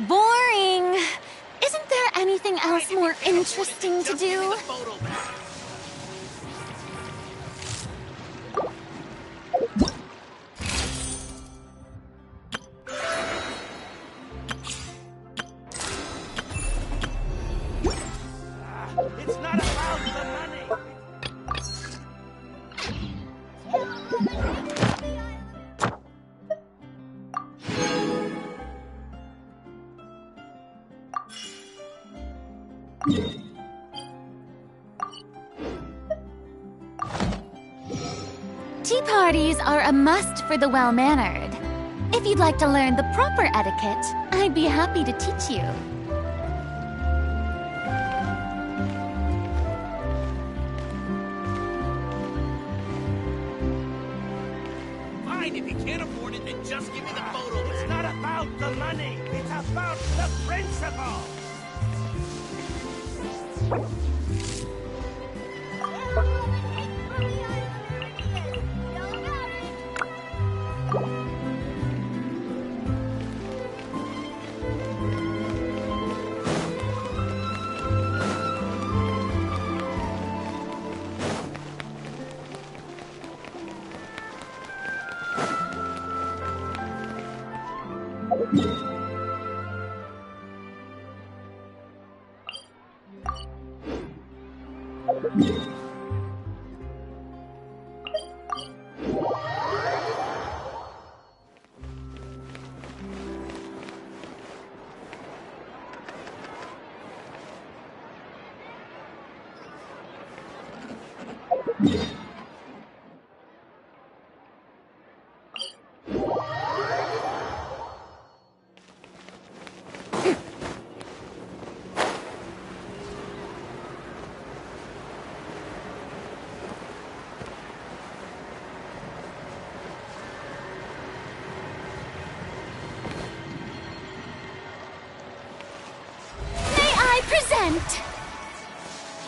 Boring! Isn't there anything else more interesting to do? It's not about the money. Tea parties are a must for the well-mannered. If you'd like to learn the proper etiquette, I'd be happy to teach you. Fine, if you can't afford it, then just give me the photo back. It's not about the money. It's about the principle.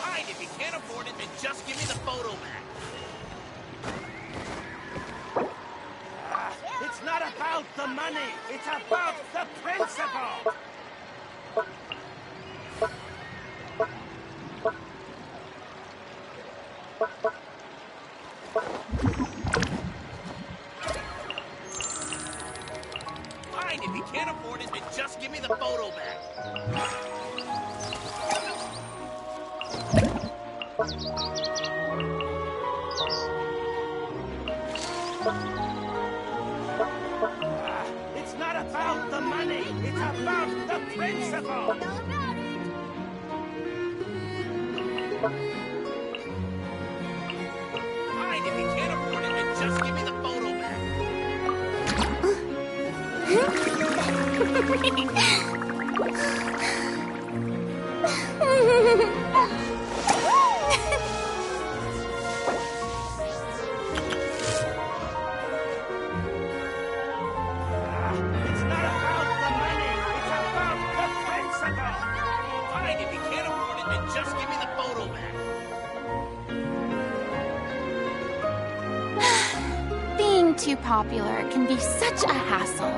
Fine, if you can't afford it, then just give me the photo back. It's not about the money, it's about the principle! Fine, if you can't afford it, then just give me the photo back. It's not about the money, it's about the principle! Fine, if you can't afford it, then just give me the photo back. It's not about the money, it's about the principle! Fine, if you can't afford it, then just give me the photo back. Being too popular can be such a hassle.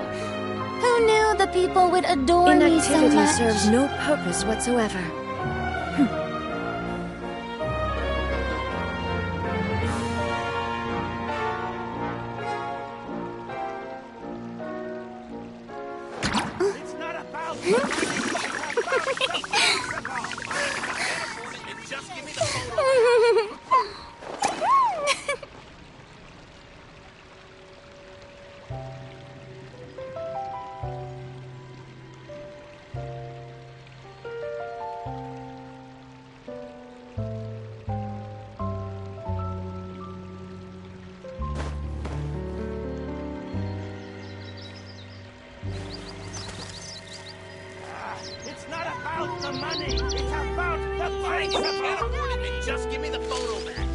Who knew the people would adore me so Inactivity much? serves no purpose whatsoever. It's not about the money, it's about the principle! Fine, if you can't afford it, then just give me the photo back. It's not about the money, it's about the fine. If you can't afford it, then just give me the photo back.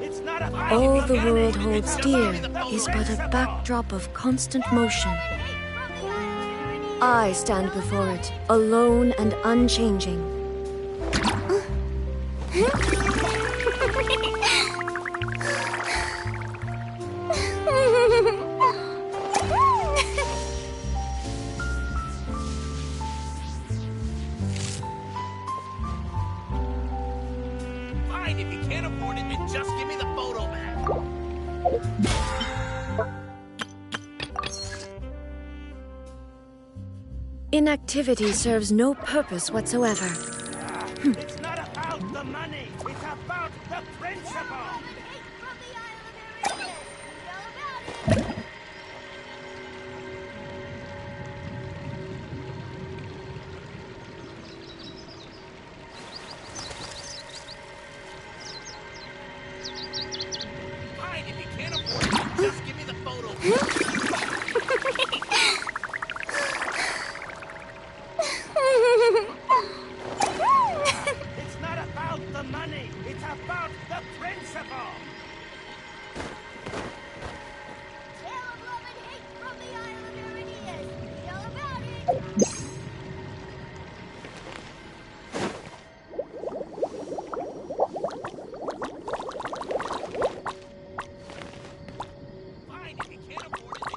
It's not about All the money, world it's holds about dear the is but a principle. backdrop of constant motion. I stand before it, alone and unchanging. Fine, if you can't afford it, then just give me the photo back. Inactivity serves no purpose whatsoever. It's not about the money, it's about the principle! Fine, if you can't afford it, then just give me the photo back. It's not about the money, it's about the principle! Fine, if you can't afford it,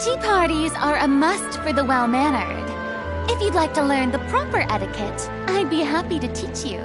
Tea parties are a must for the well-mannered. If you'd like to learn the proper etiquette, I'd be happy to teach you.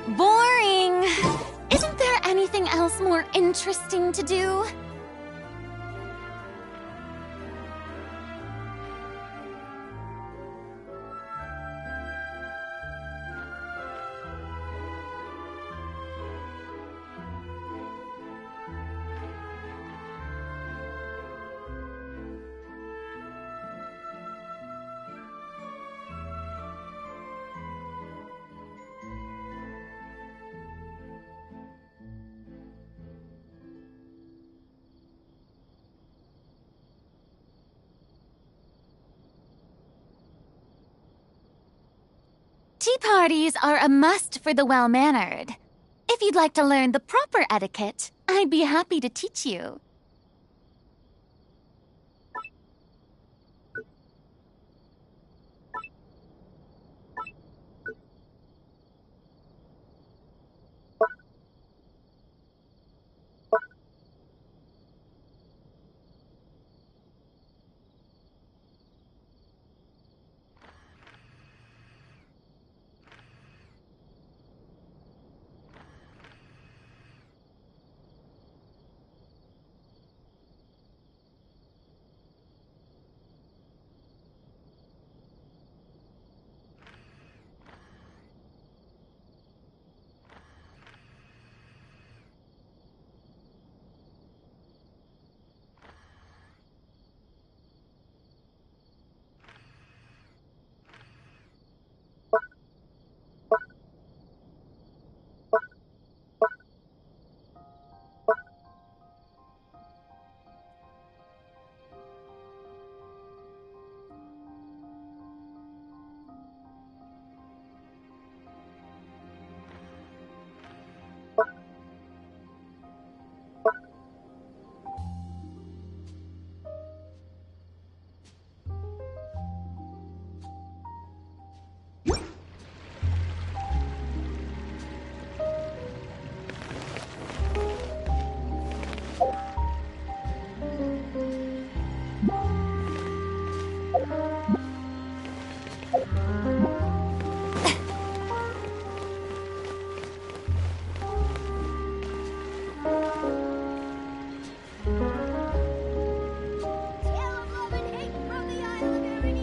Boring! Isn't there anything else more interesting to do? Tea parties are a must for the well-mannered. If you'd like to learn the proper etiquette, I'd be happy to teach you.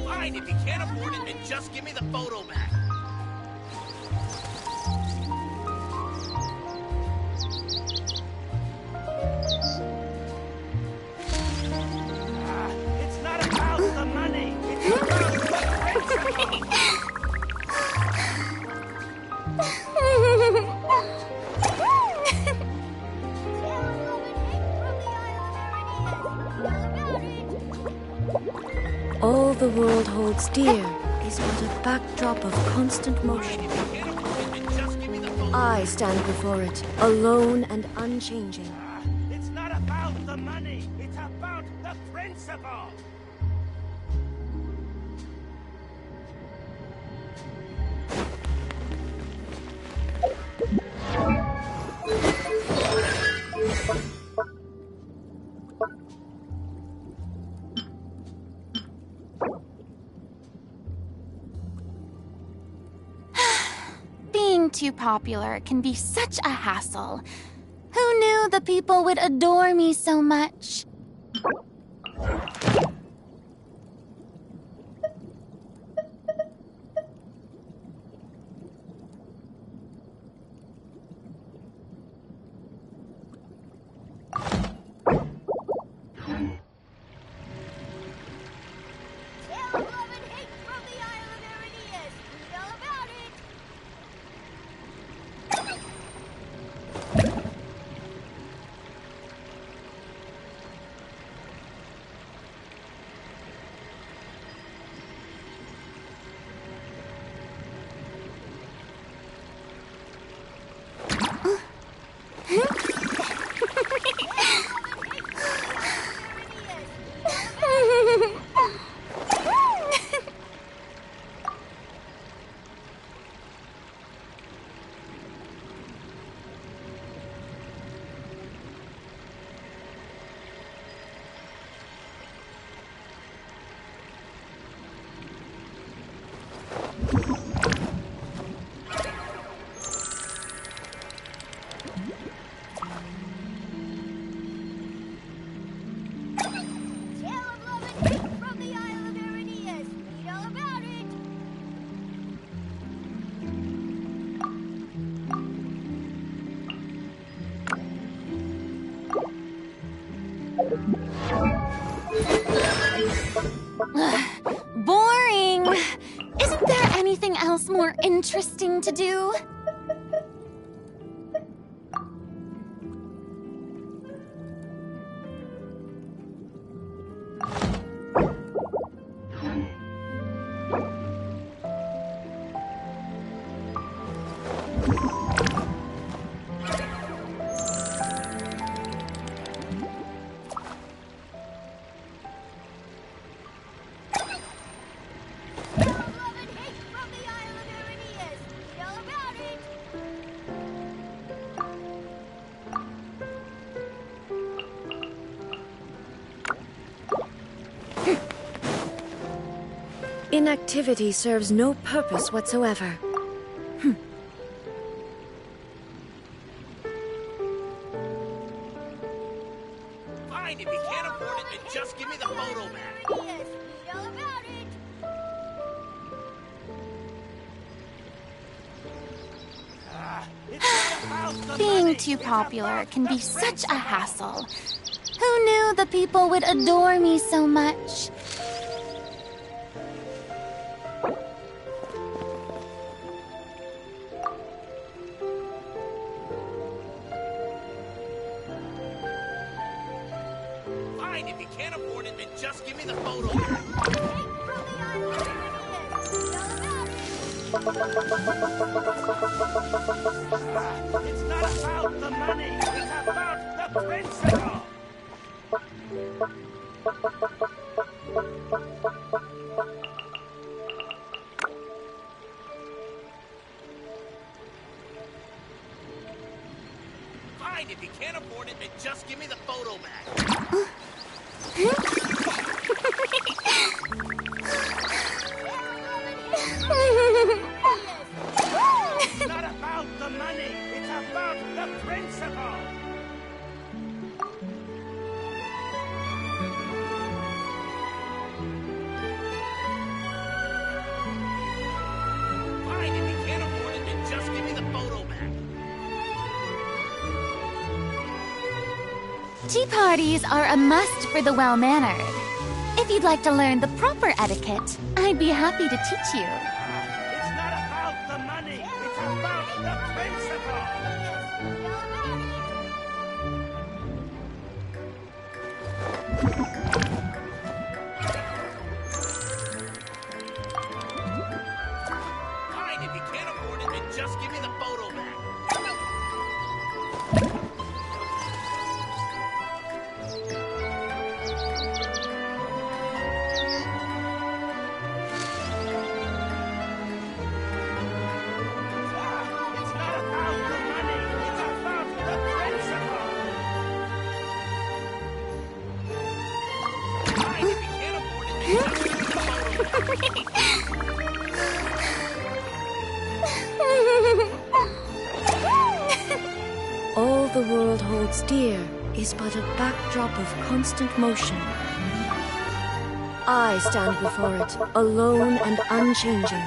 Fine, if you can't afford it, then just give me the photo back. It's not about the money. It's about the principle. All the world holds dear is but a backdrop of constant motion. I stand before it, alone and unchanging. It's not about the money. It's about the principle. Being too popular can be such a hassle. Who knew the people would adore me so much? Boring! Isn't there anything else more interesting to do? Inactivity serves no purpose whatsoever. Fine, if you can't afford it, then just give me the photo back. Being too popular can be such a hassle. Who knew the people would adore me so much? Fine, if you can't afford it, then just give me the photo back. It's not about the money, it's about the principle. Fine, if you can't afford it, then just give me the photo back. It's not about the money, it's about the principle. Fine, if you can't afford it, then just give me the photo back. Tea parties are a must for the well-mannered. If you'd like to learn the proper etiquette, I'd be happy to teach you. It's not about the money, it's about the principle. Fine, if you can't afford it, then just give me the photo back. It's not about the money, it's about the principle. Fine, if you can't afford it, then just give me the photo back. All the world holds dear is but a backdrop of constant motion. I stand before it, alone and unchanging.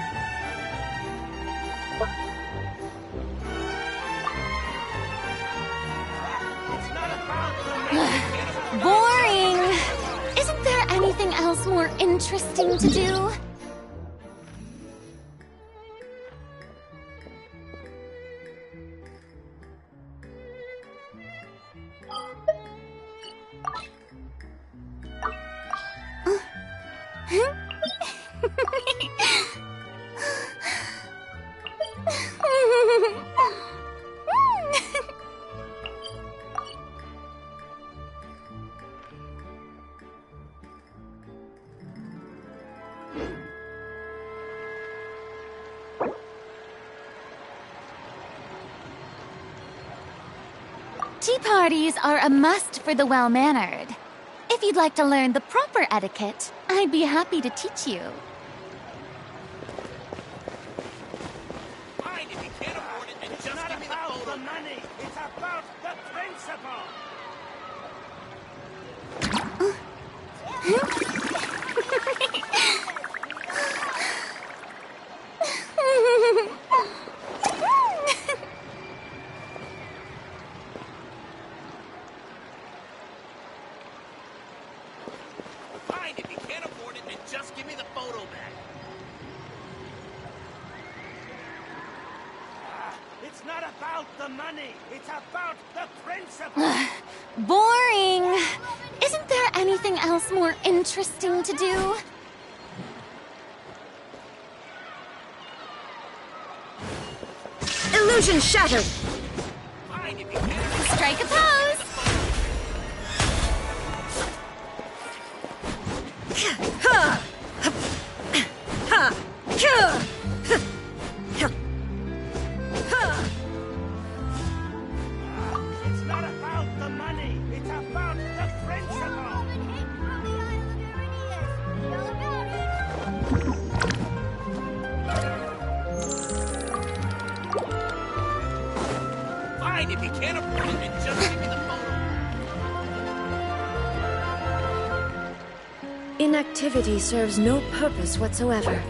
Boring! Isn't there anything else more interesting to do? Tea parties are a must for the well-mannered. If you'd like to learn the proper etiquette, I'd be happy to teach you. Fine, if you can't afford it, then just give me the photo. The money, it's about the principle. Fine, if you can't afford it, then just give me the photo back. It's not about the money. It's about the principle. Boring. Isn't there anything else more interesting to do? Illusion shattered! Strike a pose! It's not about the money. It's about the principle. Fine, if you can't afford it, then just give me the photo. Inactivity serves no purpose whatsoever.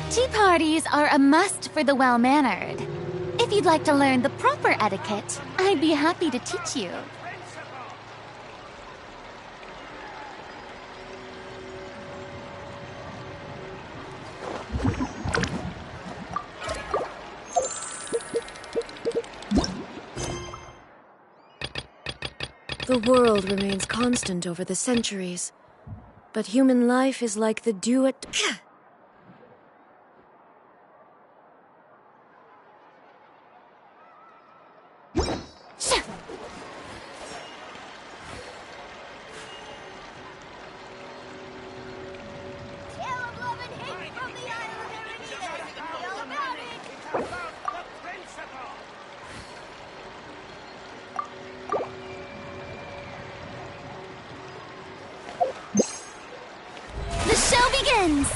Tea parties are a must for the well-mannered. If you'd like to learn the proper etiquette, I'd be happy to teach you. The world remains constant over the centuries, but human life is like the dew at... The show begins!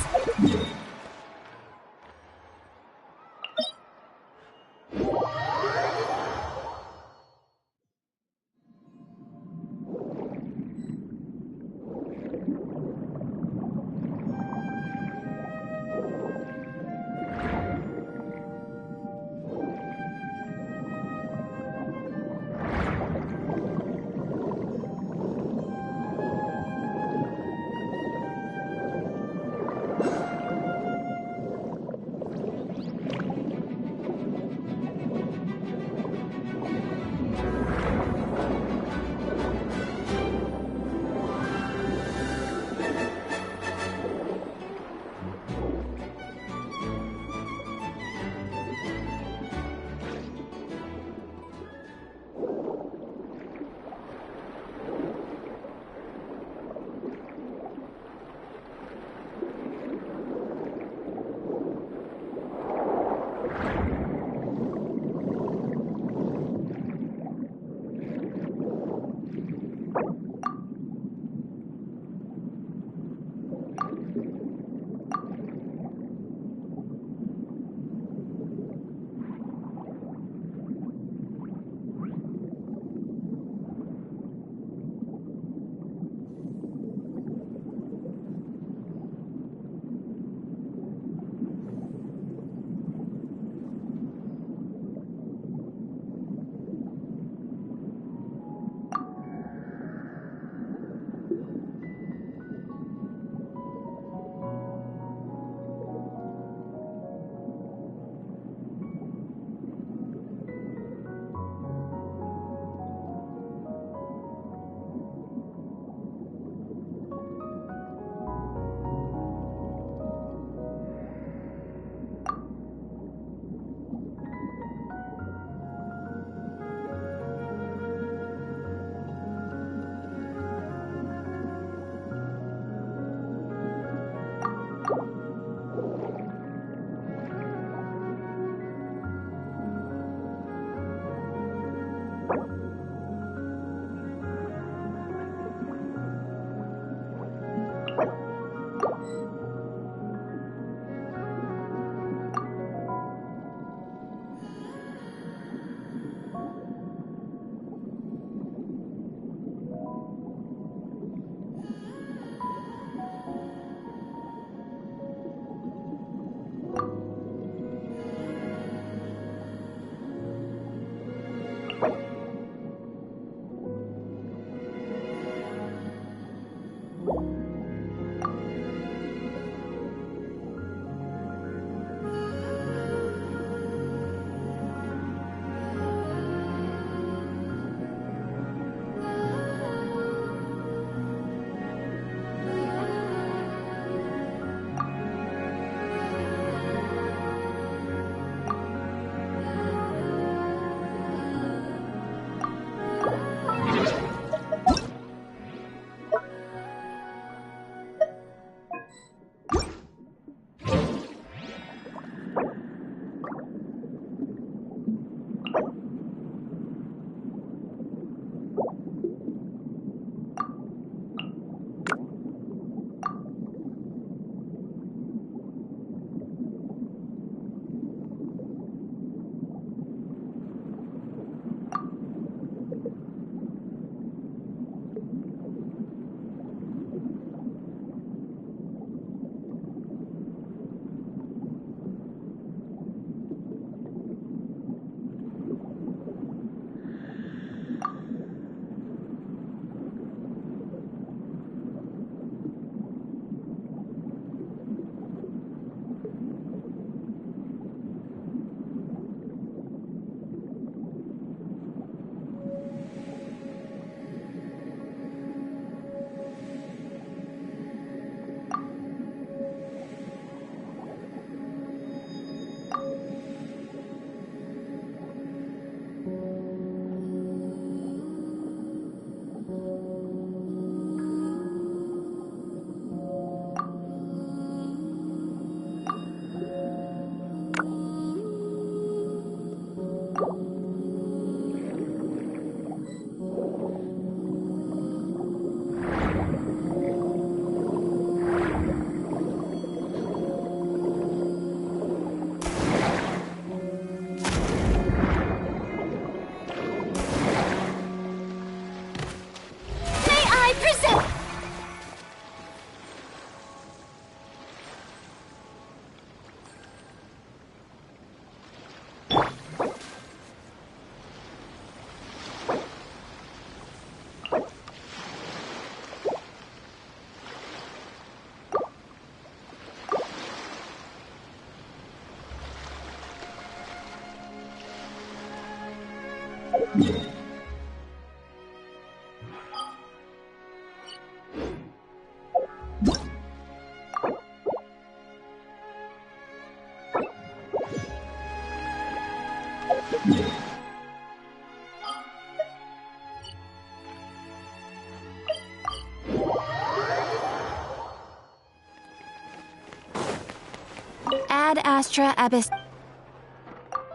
Ad Astra Abyss.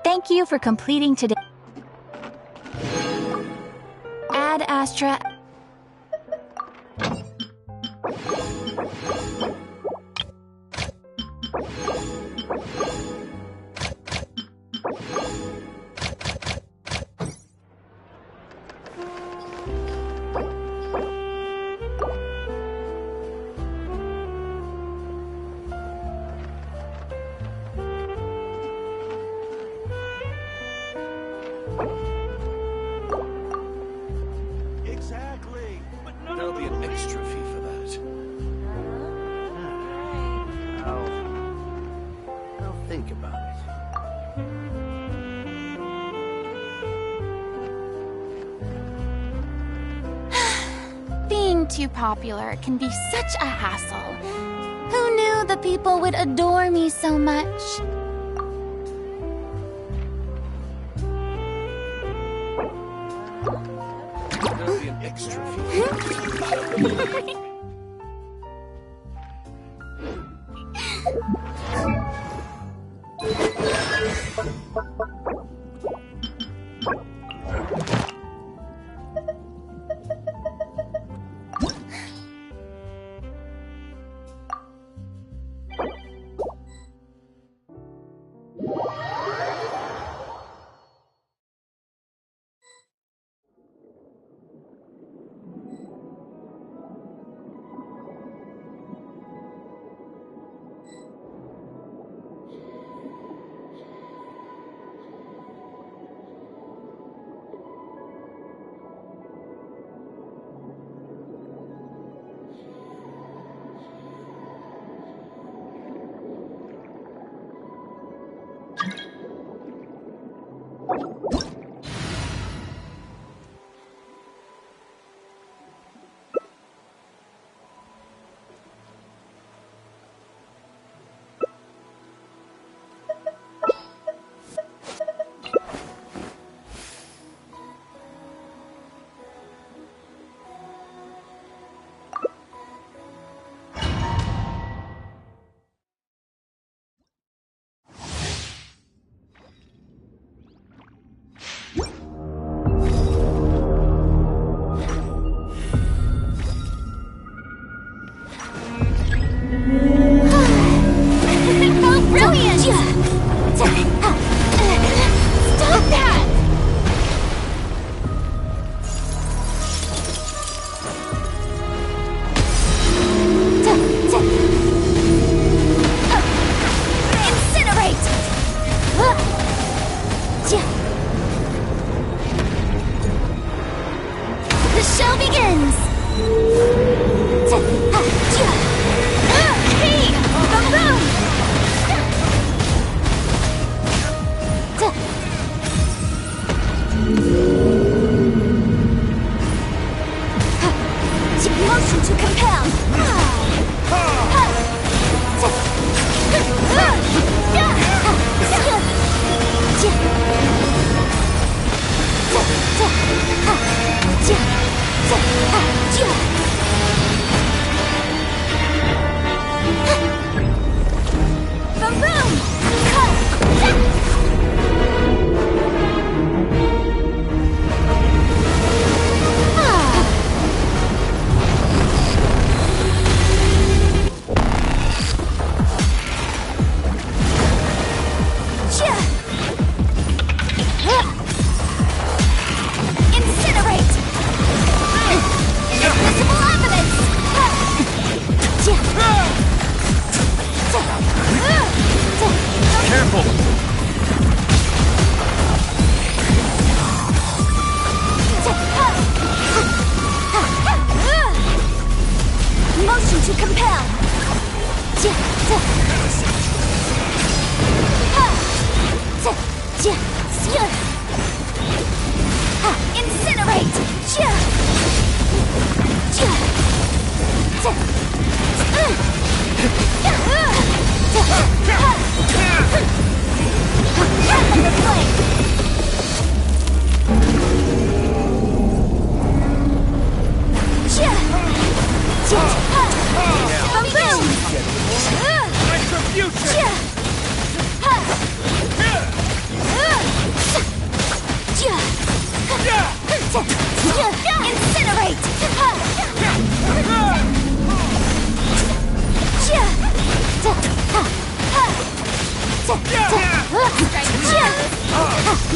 Thank you for completing today. Ad Astra. Exactly. But no, There'll be an extra fee for that. I'll think about it. Being too popular can be such a hassle. Who knew the people would adore me so much? There'll be an extra fee.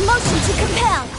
Motion to compel!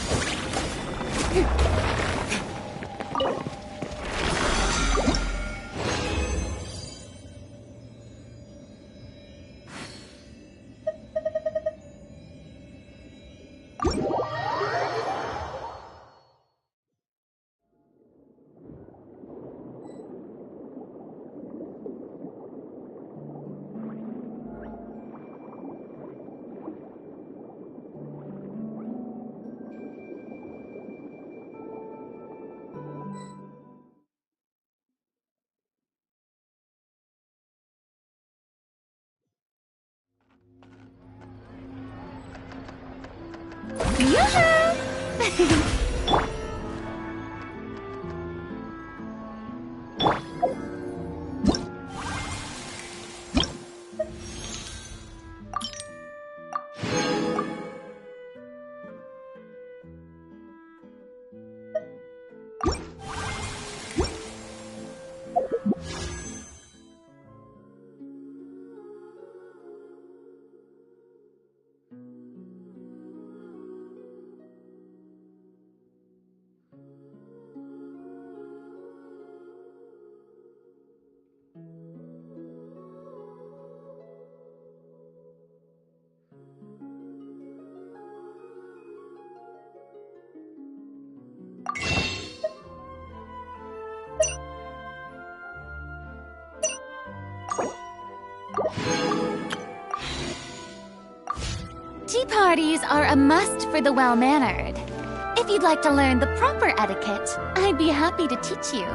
Tea parties are a must for the well-mannered. If you'd like to learn the proper etiquette, I'd be happy to teach you.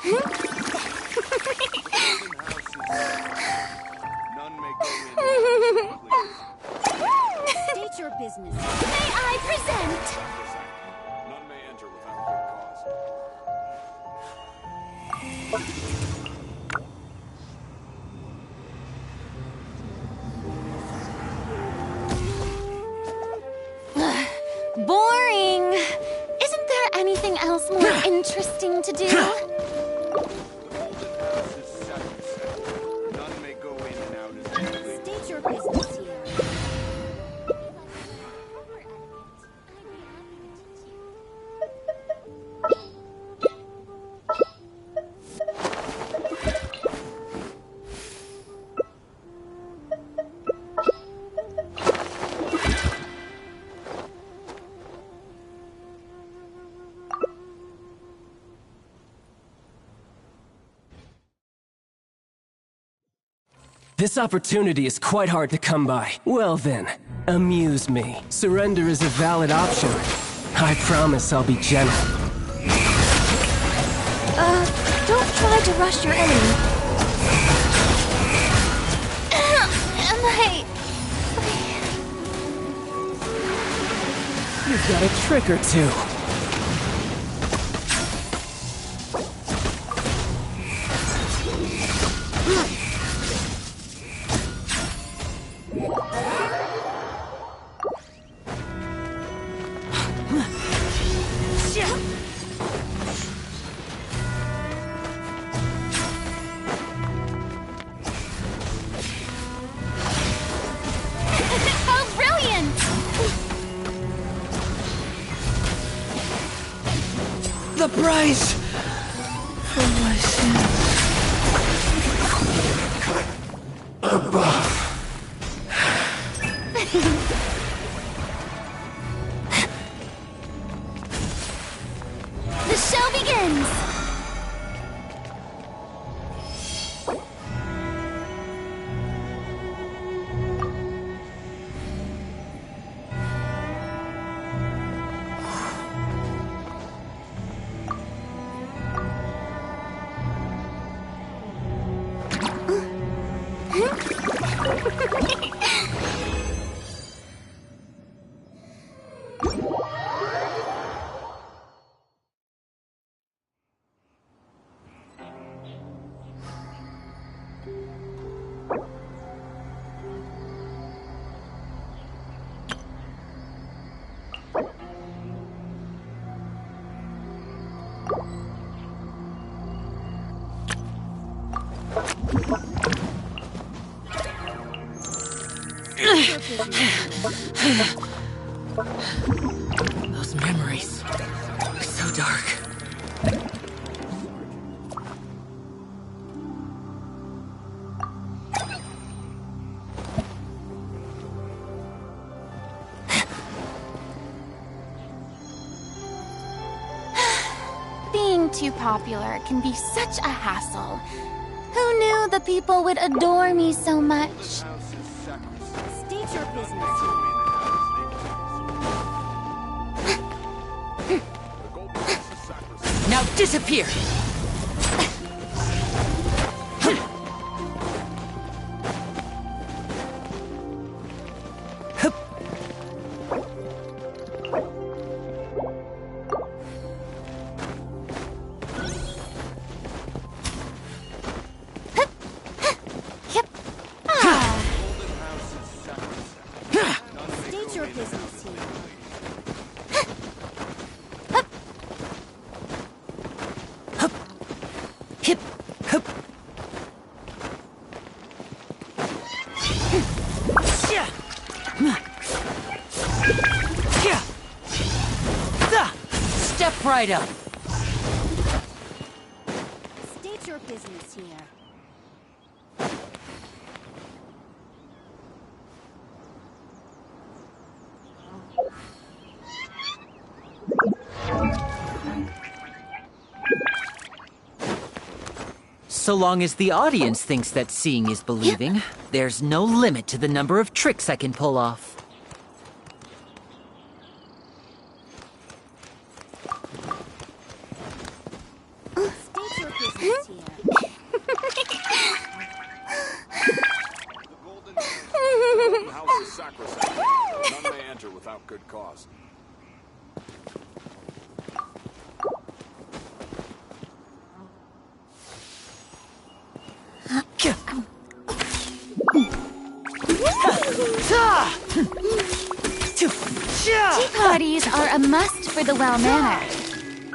State your business. May I present? None may enter without good Boring. Isn't there anything else more interesting to do? None may go in and out as they please. State your business here. This opportunity is quite hard to come by. Well then, amuse me. Surrender is a valid option. I promise I'll be gentle. Don't try to rush your enemy. You've got a trick or two. How brilliant! The price for my sins. Above. The show begins! Those memories are so dark. Being too popular can be such a hassle. Who knew the people would adore me so much? State your business Now disappear! State your business here. Hip, hip. Step right up. State your business here. So long as the audience thinks that seeing is believing, there's no limit to the number of tricks I can pull off. State your business. Tea parties are a must for the well-mannered.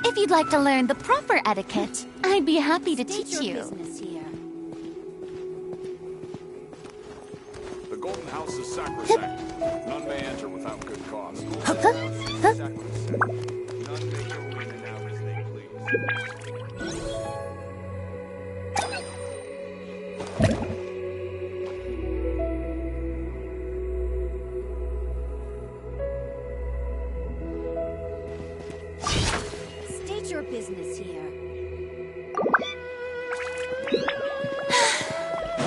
If you'd like to learn the proper etiquette, I'd be happy to teach you. The Golden House is sacrosanct. None may enter without good cause. None may go in and out as they please. State your business here.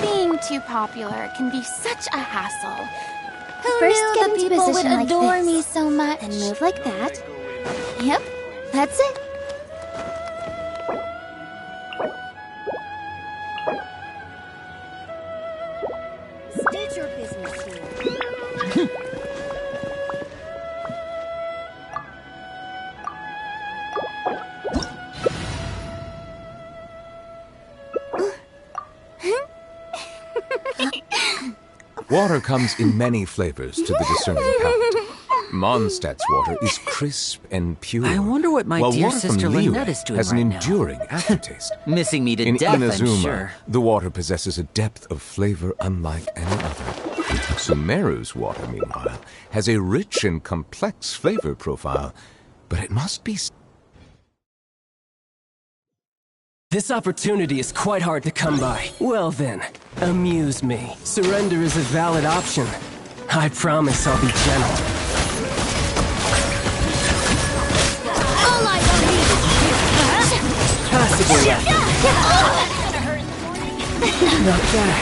Being too popular can be such a hassle. Who First, knew get the into people would position like adore this. me so much? And move like that. Yep, that's it. State your business here. Water comes in many flavors to the discerning palate. Mondstadt's water is crisp and pure. I wonder what my while dear water sister from Lynette Liyue is doing has right an now. enduring aftertaste. Missing me to in death, I'm Inazuma, sure. the water possesses a depth of flavor unlike any other. Sumeru's water, meanwhile, has a rich and complex flavor profile, but it must be... This opportunity is quite hard to come by. Well then, amuse me. Surrender is a valid option. I promise I'll be gentle. All I need is Passable left. Not bad.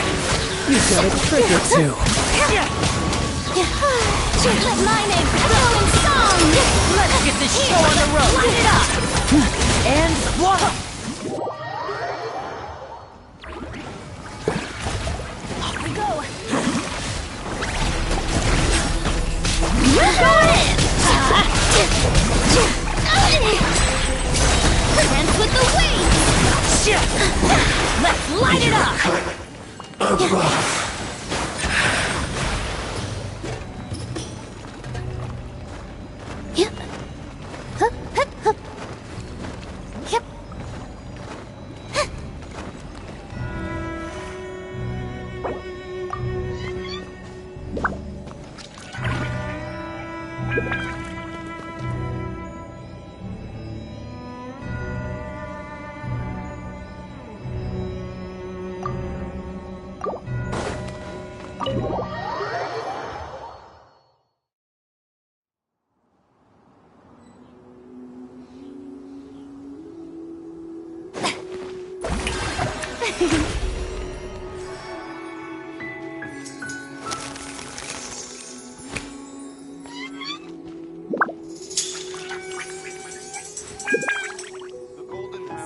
You've got a trick or two. Let my name flow in song. Let's get this show on the road. Light it up. And voila! Off we go. Dance with the wings. Let's light it up. Yep. Hup, hup, hup. Yep.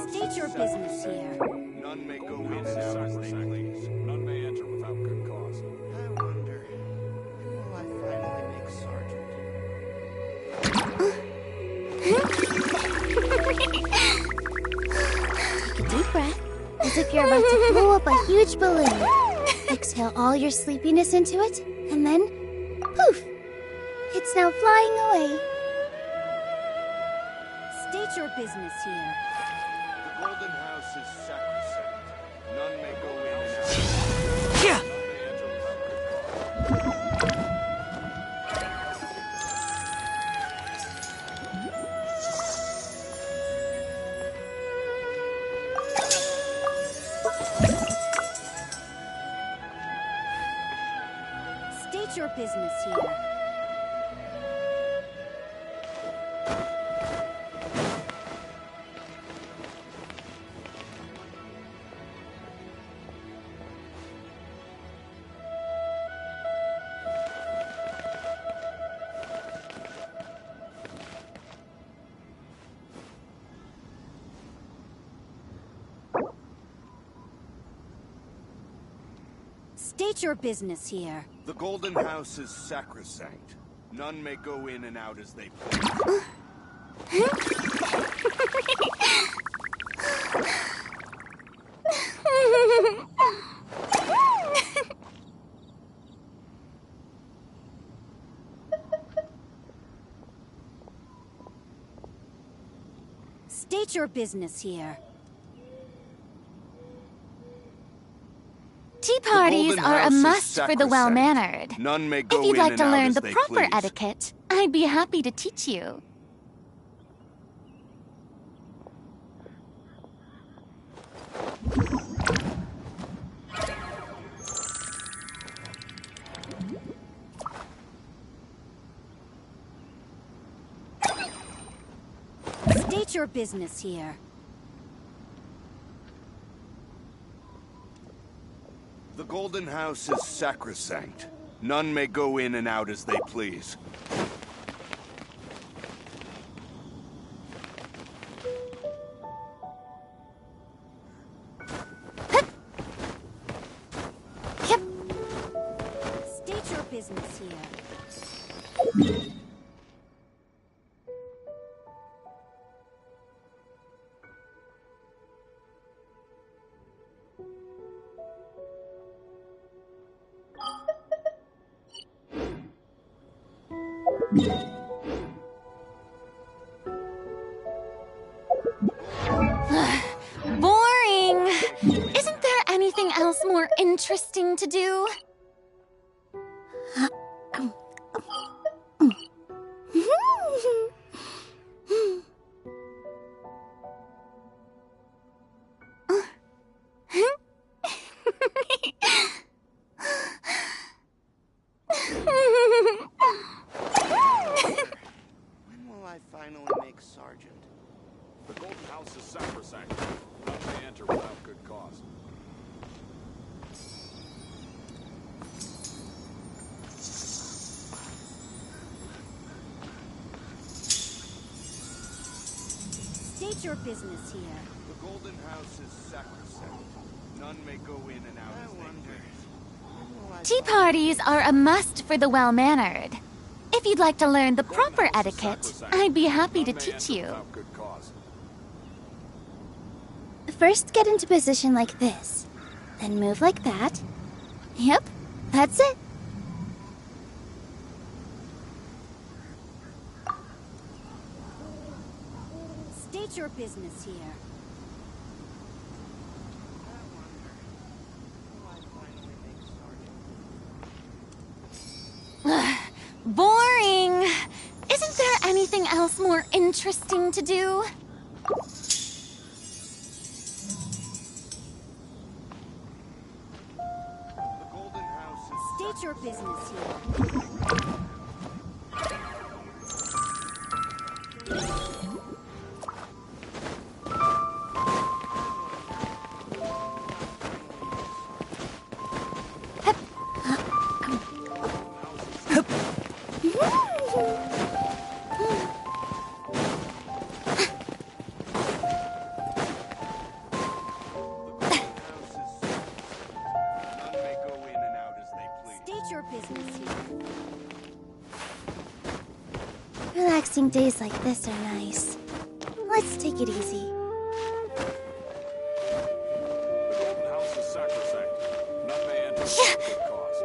State your business here. None may go in and out as they please. None may enter without good cause. I wonder, who will I finally make sergeant? Take a deep breath, as if you're about to blow up a huge balloon. Exhale all your sleepiness into it, and then, poof! It's now flying away. State your business here. The Golden House is sacrosanct. None may go in and out. Yeah. None may enter without good cause. State your business here. State your business here. The Golden House is sacrosanct. None may go in and out as they please. State your business here. Tea parties are a must for the well-mannered. None may go If you'd in like and to out learn as the they proper please. etiquette, I'd be happy to teach you. State your business here. The Golden House is sacrosanct. None may go in and out as they please. State your business here. Boring! Isn't there anything else more interesting to do? When will I finally make Sergeant? The Golden House is sacrosanct. None may enter without good cause. State your business here. The Golden House is sacrosanct. None may go in and out as they please. Tea parties are a must for the well-mannered. If you'd like to learn the proper etiquette, I'd be happy to teach you. Good cause. First, get into position like this. Then move like that. Yep, that's it. State your business here. Boring! Isn't there anything else more interesting to do? State your business here. State your business here. Relaxing days like this are nice. Let's take it easy. The Golden House is sacrosanct. None may enter without good cause.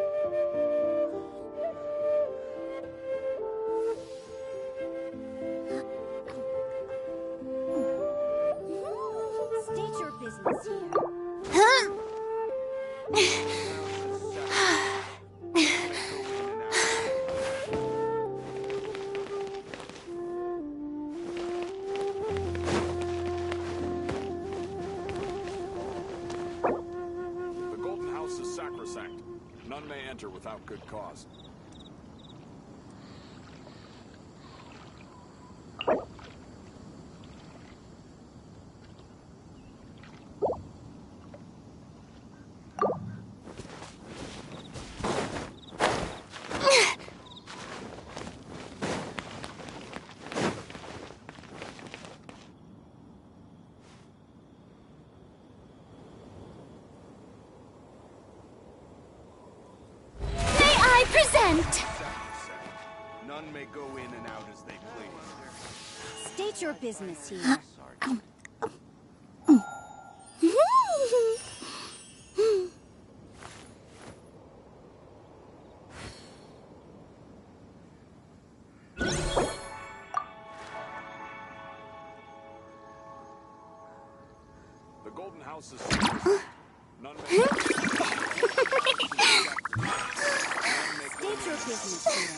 State your business here. The Golden House is sacrosanct. None may enter without good cause. Present! None may go in and out as they please. State your business here. Golden House is sacrosanct. None may State your business here.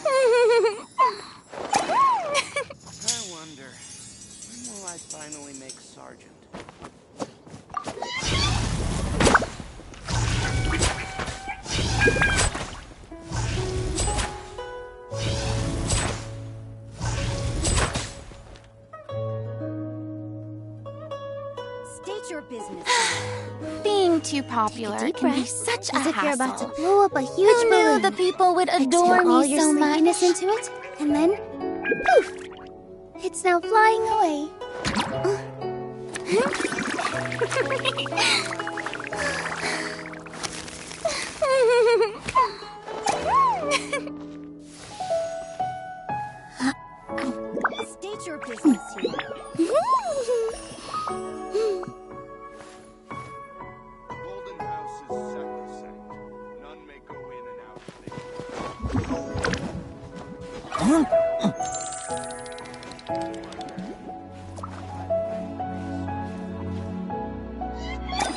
I wonder, when will I finally make Sergeant? State your business. Being too popular deep can be breath, such a as if hassle. you're about to blow up a huge Who balloon. knew the people would adore Exhale all me your so sleepiness much? into it, and then poof! It's now flying away. State your business here. Golden House is sacrosanct. None may go in and out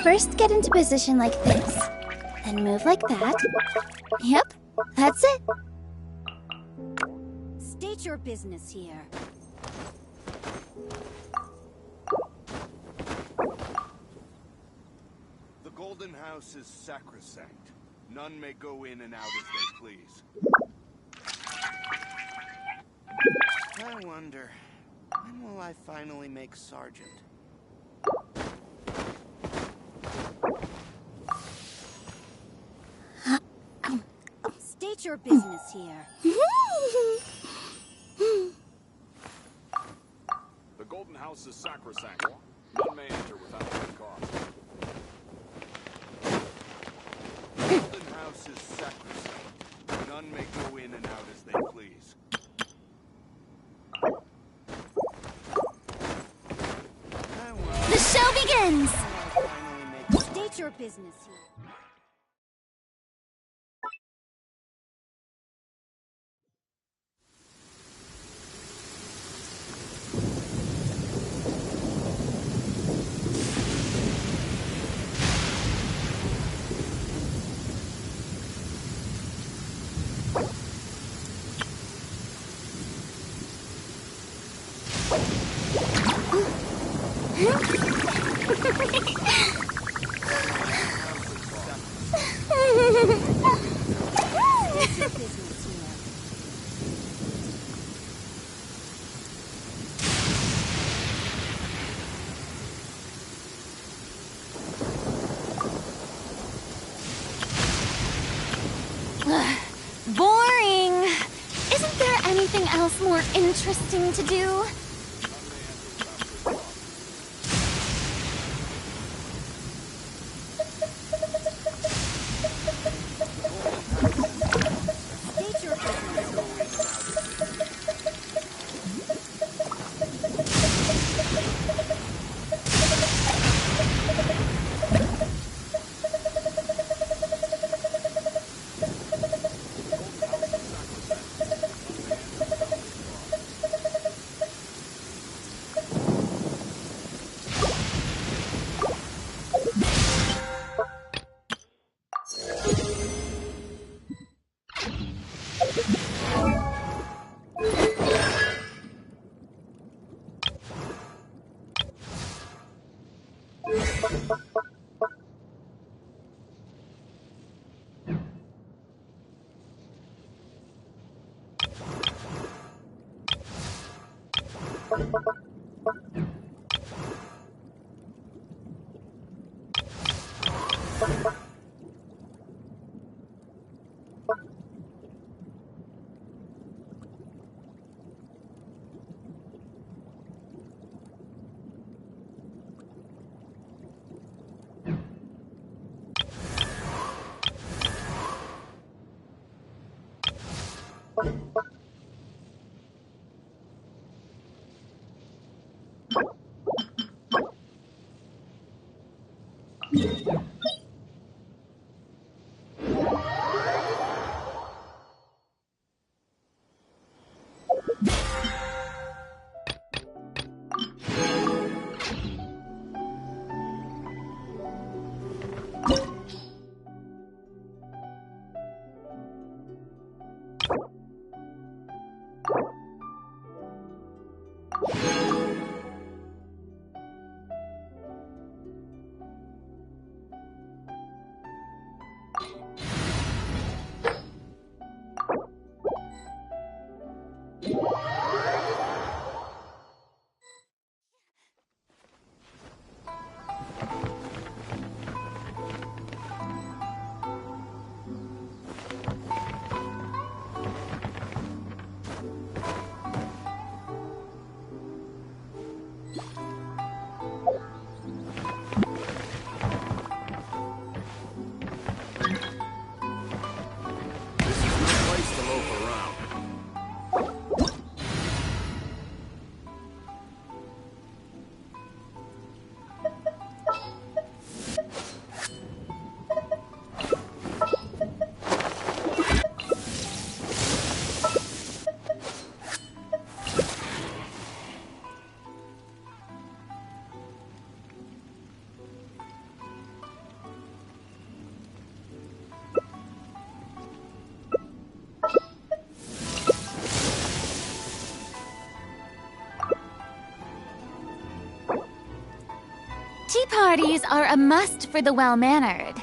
First, get into position like this. Then move like that. Yep, that's it. State your business here. The Golden House is sacrosanct. None may go in and out as they please. I wonder, when will I finally make Sergeant? State your business here. The Golden House is sacrosanct. None may enter without good cause. The Golden House is sacrosanct. None may go in and out as they please. The show begins! State your business here. Boring! Isn't there anything else more interesting to do? State your business. parties are a must for the well-mannered.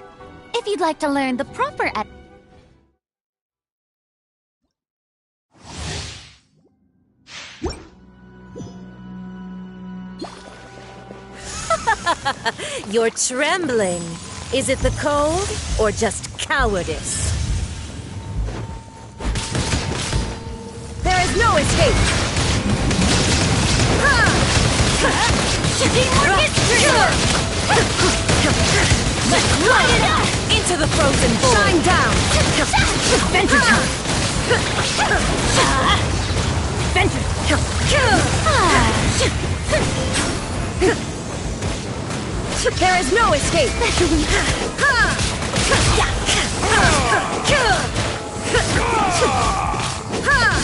If you'd like to learn the proper You're trembling. Is it the cold or just cowardice? There is no escape! Teamwork is true! Let's light it up! Into the frozen bowl! Shine down! Adventure time! There is no escape!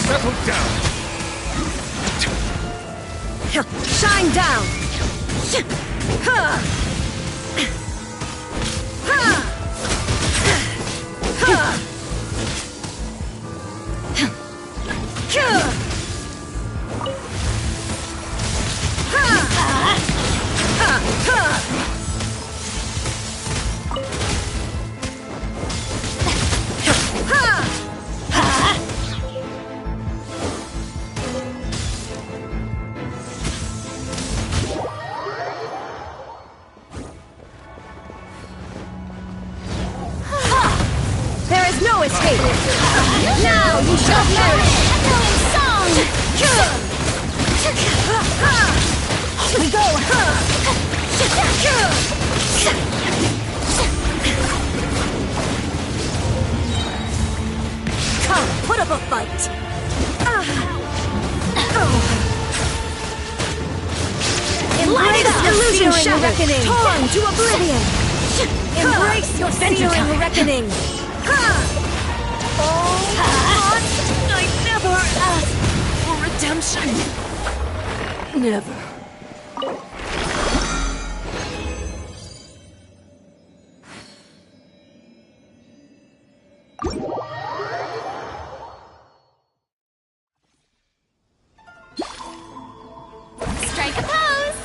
Settle down! Shine down! There is no escape! Now you shall perish! echoing song! Off we go! Come, put up a fight! Embrace your searing reckoning! Torn to oblivion! Embrace your searing reckoning! Oh, I never asked for redemption! Never. Strike a pose!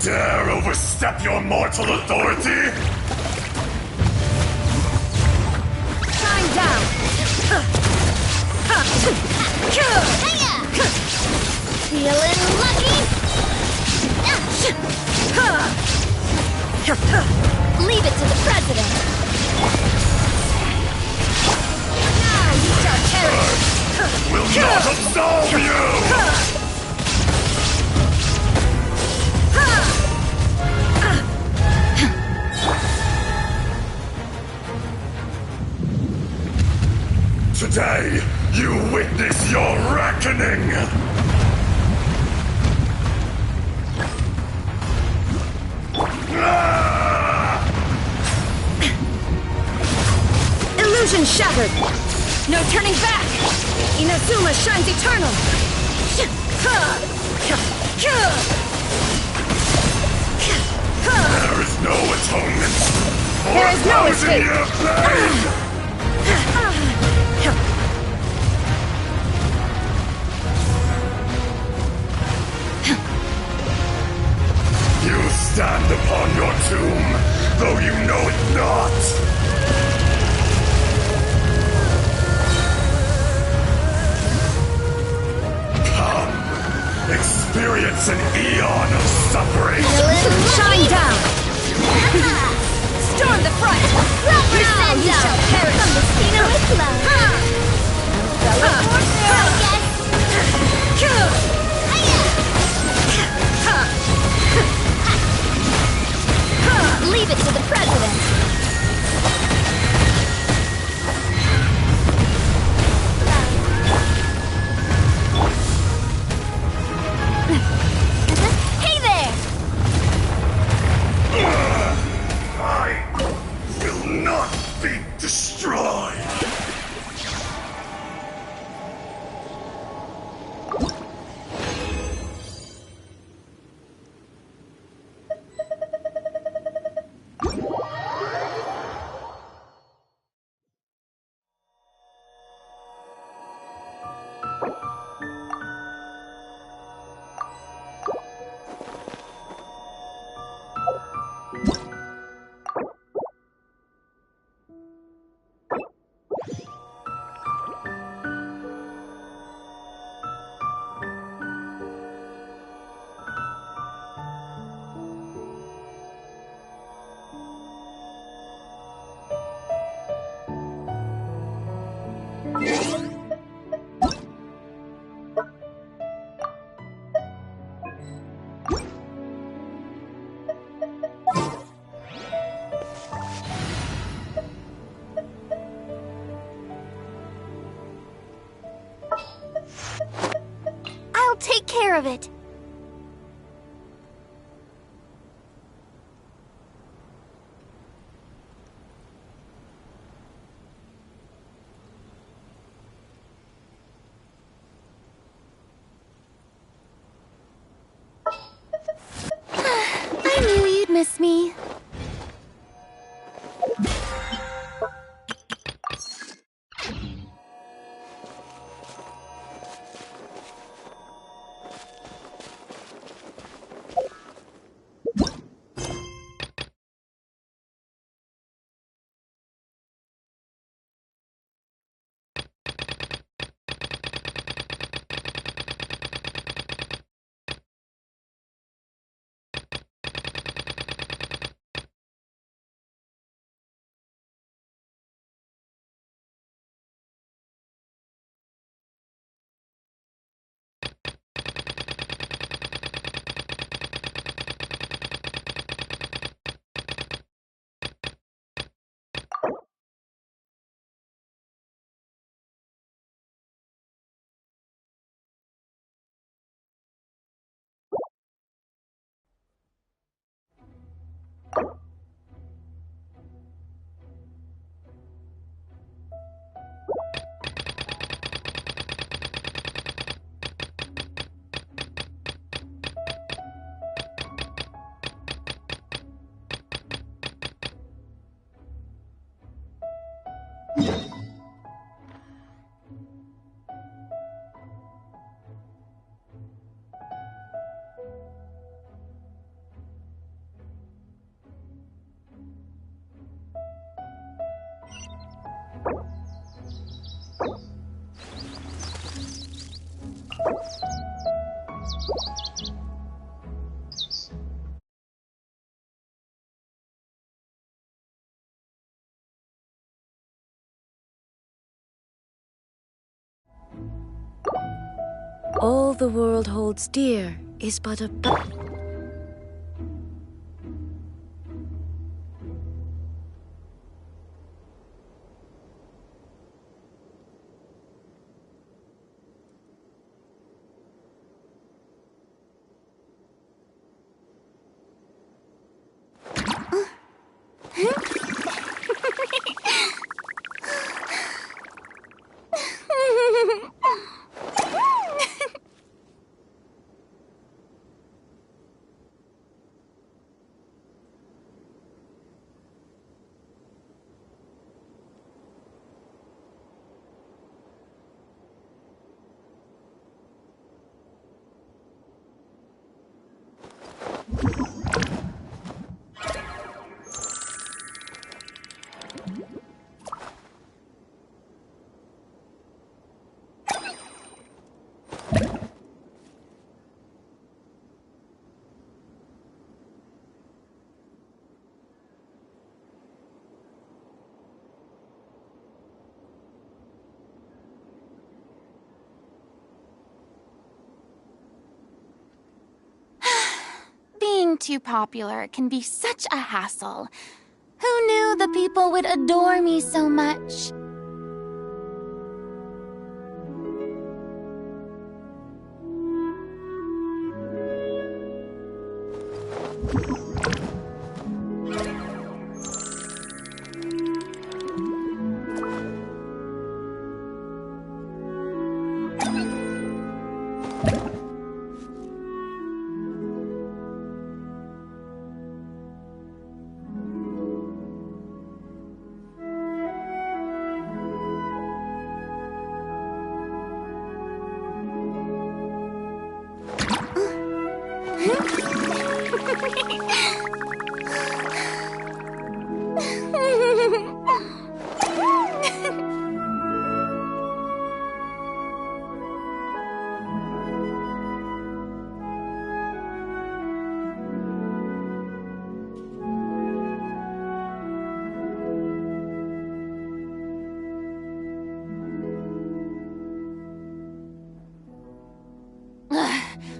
dare overstep your mortal authority? Shine down! Feeling lucky? Leave it to the president. Now you shall perish! Will not absolve you! Today, you witness your reckoning! Illusion shattered! No turning back! Inazuma shines eternal! There is no atonement for There is no escape! year pain! You stand upon your tomb, though you know it not! Experience an eon of suffering! Shine down! Storm the front! Now you shall perish from the Mosquito with love. Leave it to the president. Hey there! I will not be destroyed! I'll take care of it. I knew you'd miss me. All the world holds dear is but a... Being too popular can be such a hassle. Who knew the people would adore me so much?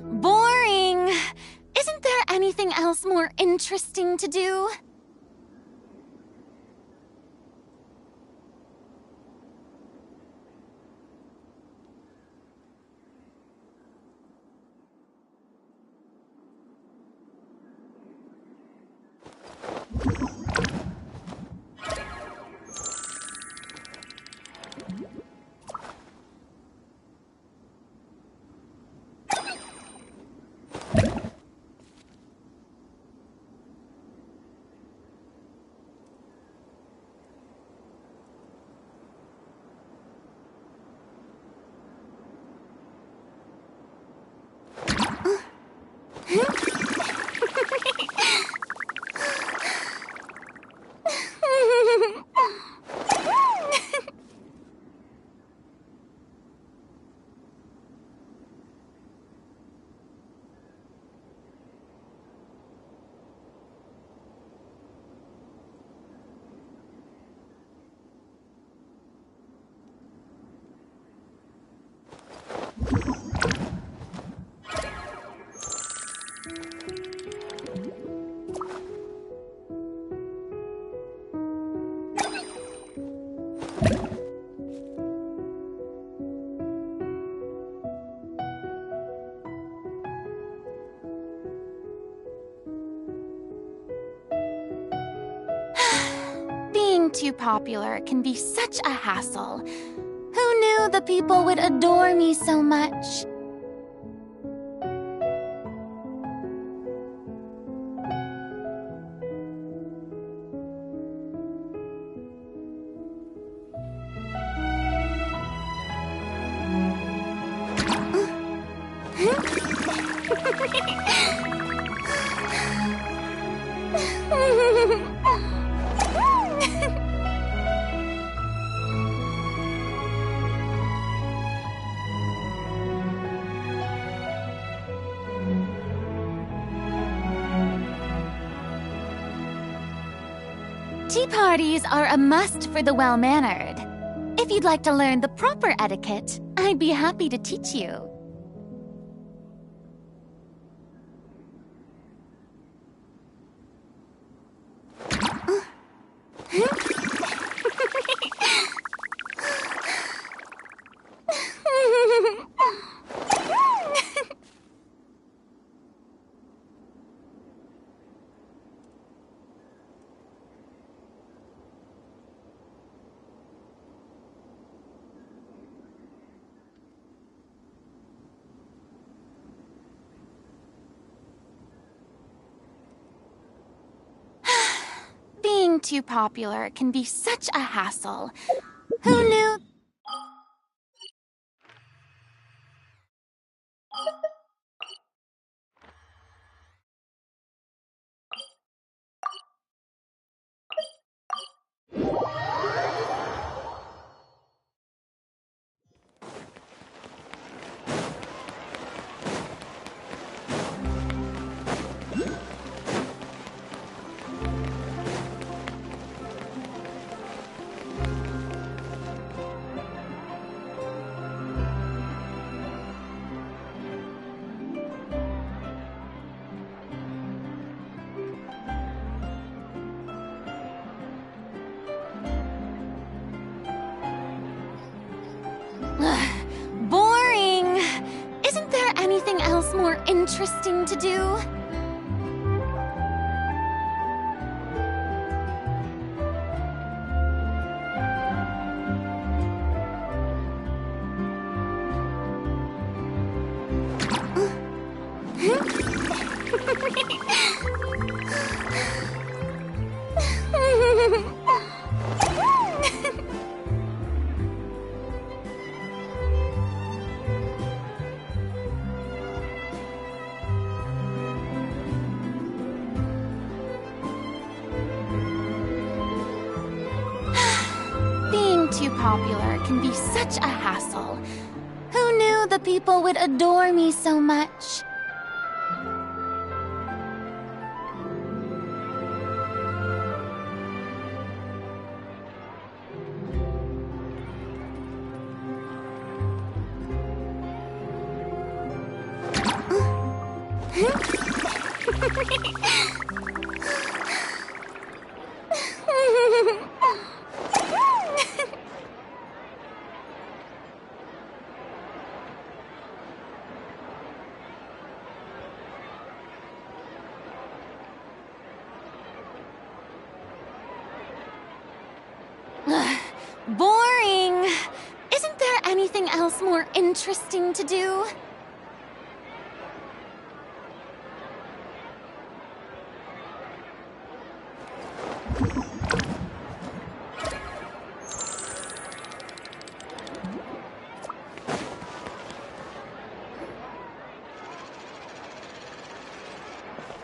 Boring! Isn't there anything else more interesting to do? Being too popular can be such a hassle. Who knew the people would adore me so much? Tea parties are a must for the well-mannered. If you'd like to learn the proper etiquette, I'd be happy to teach you. Being too popular can be such a hassle. Who knew? Boring! Isn't there anything else more interesting to do? Being too popular can be such a hassle. Who knew the people would adore me so much? Boring! Isn't there anything else more interesting to do?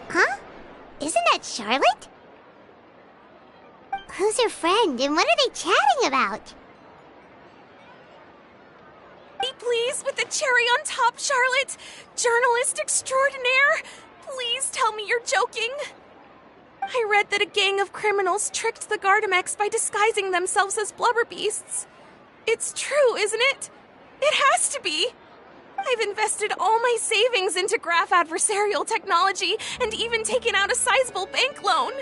Huh? Isn't that Charlotte? Who's her friend, and what are they chatting about? Be pleased with the cherry on top, Charlotte! Journalist extraordinaire! Please tell me you're joking! I read that a gang of criminals tricked the Gardamex by disguising themselves as blubber beasts. It's true, isn't it? It has to be! I've invested all my savings into graph adversarial technology and even taken out a sizable bank loan.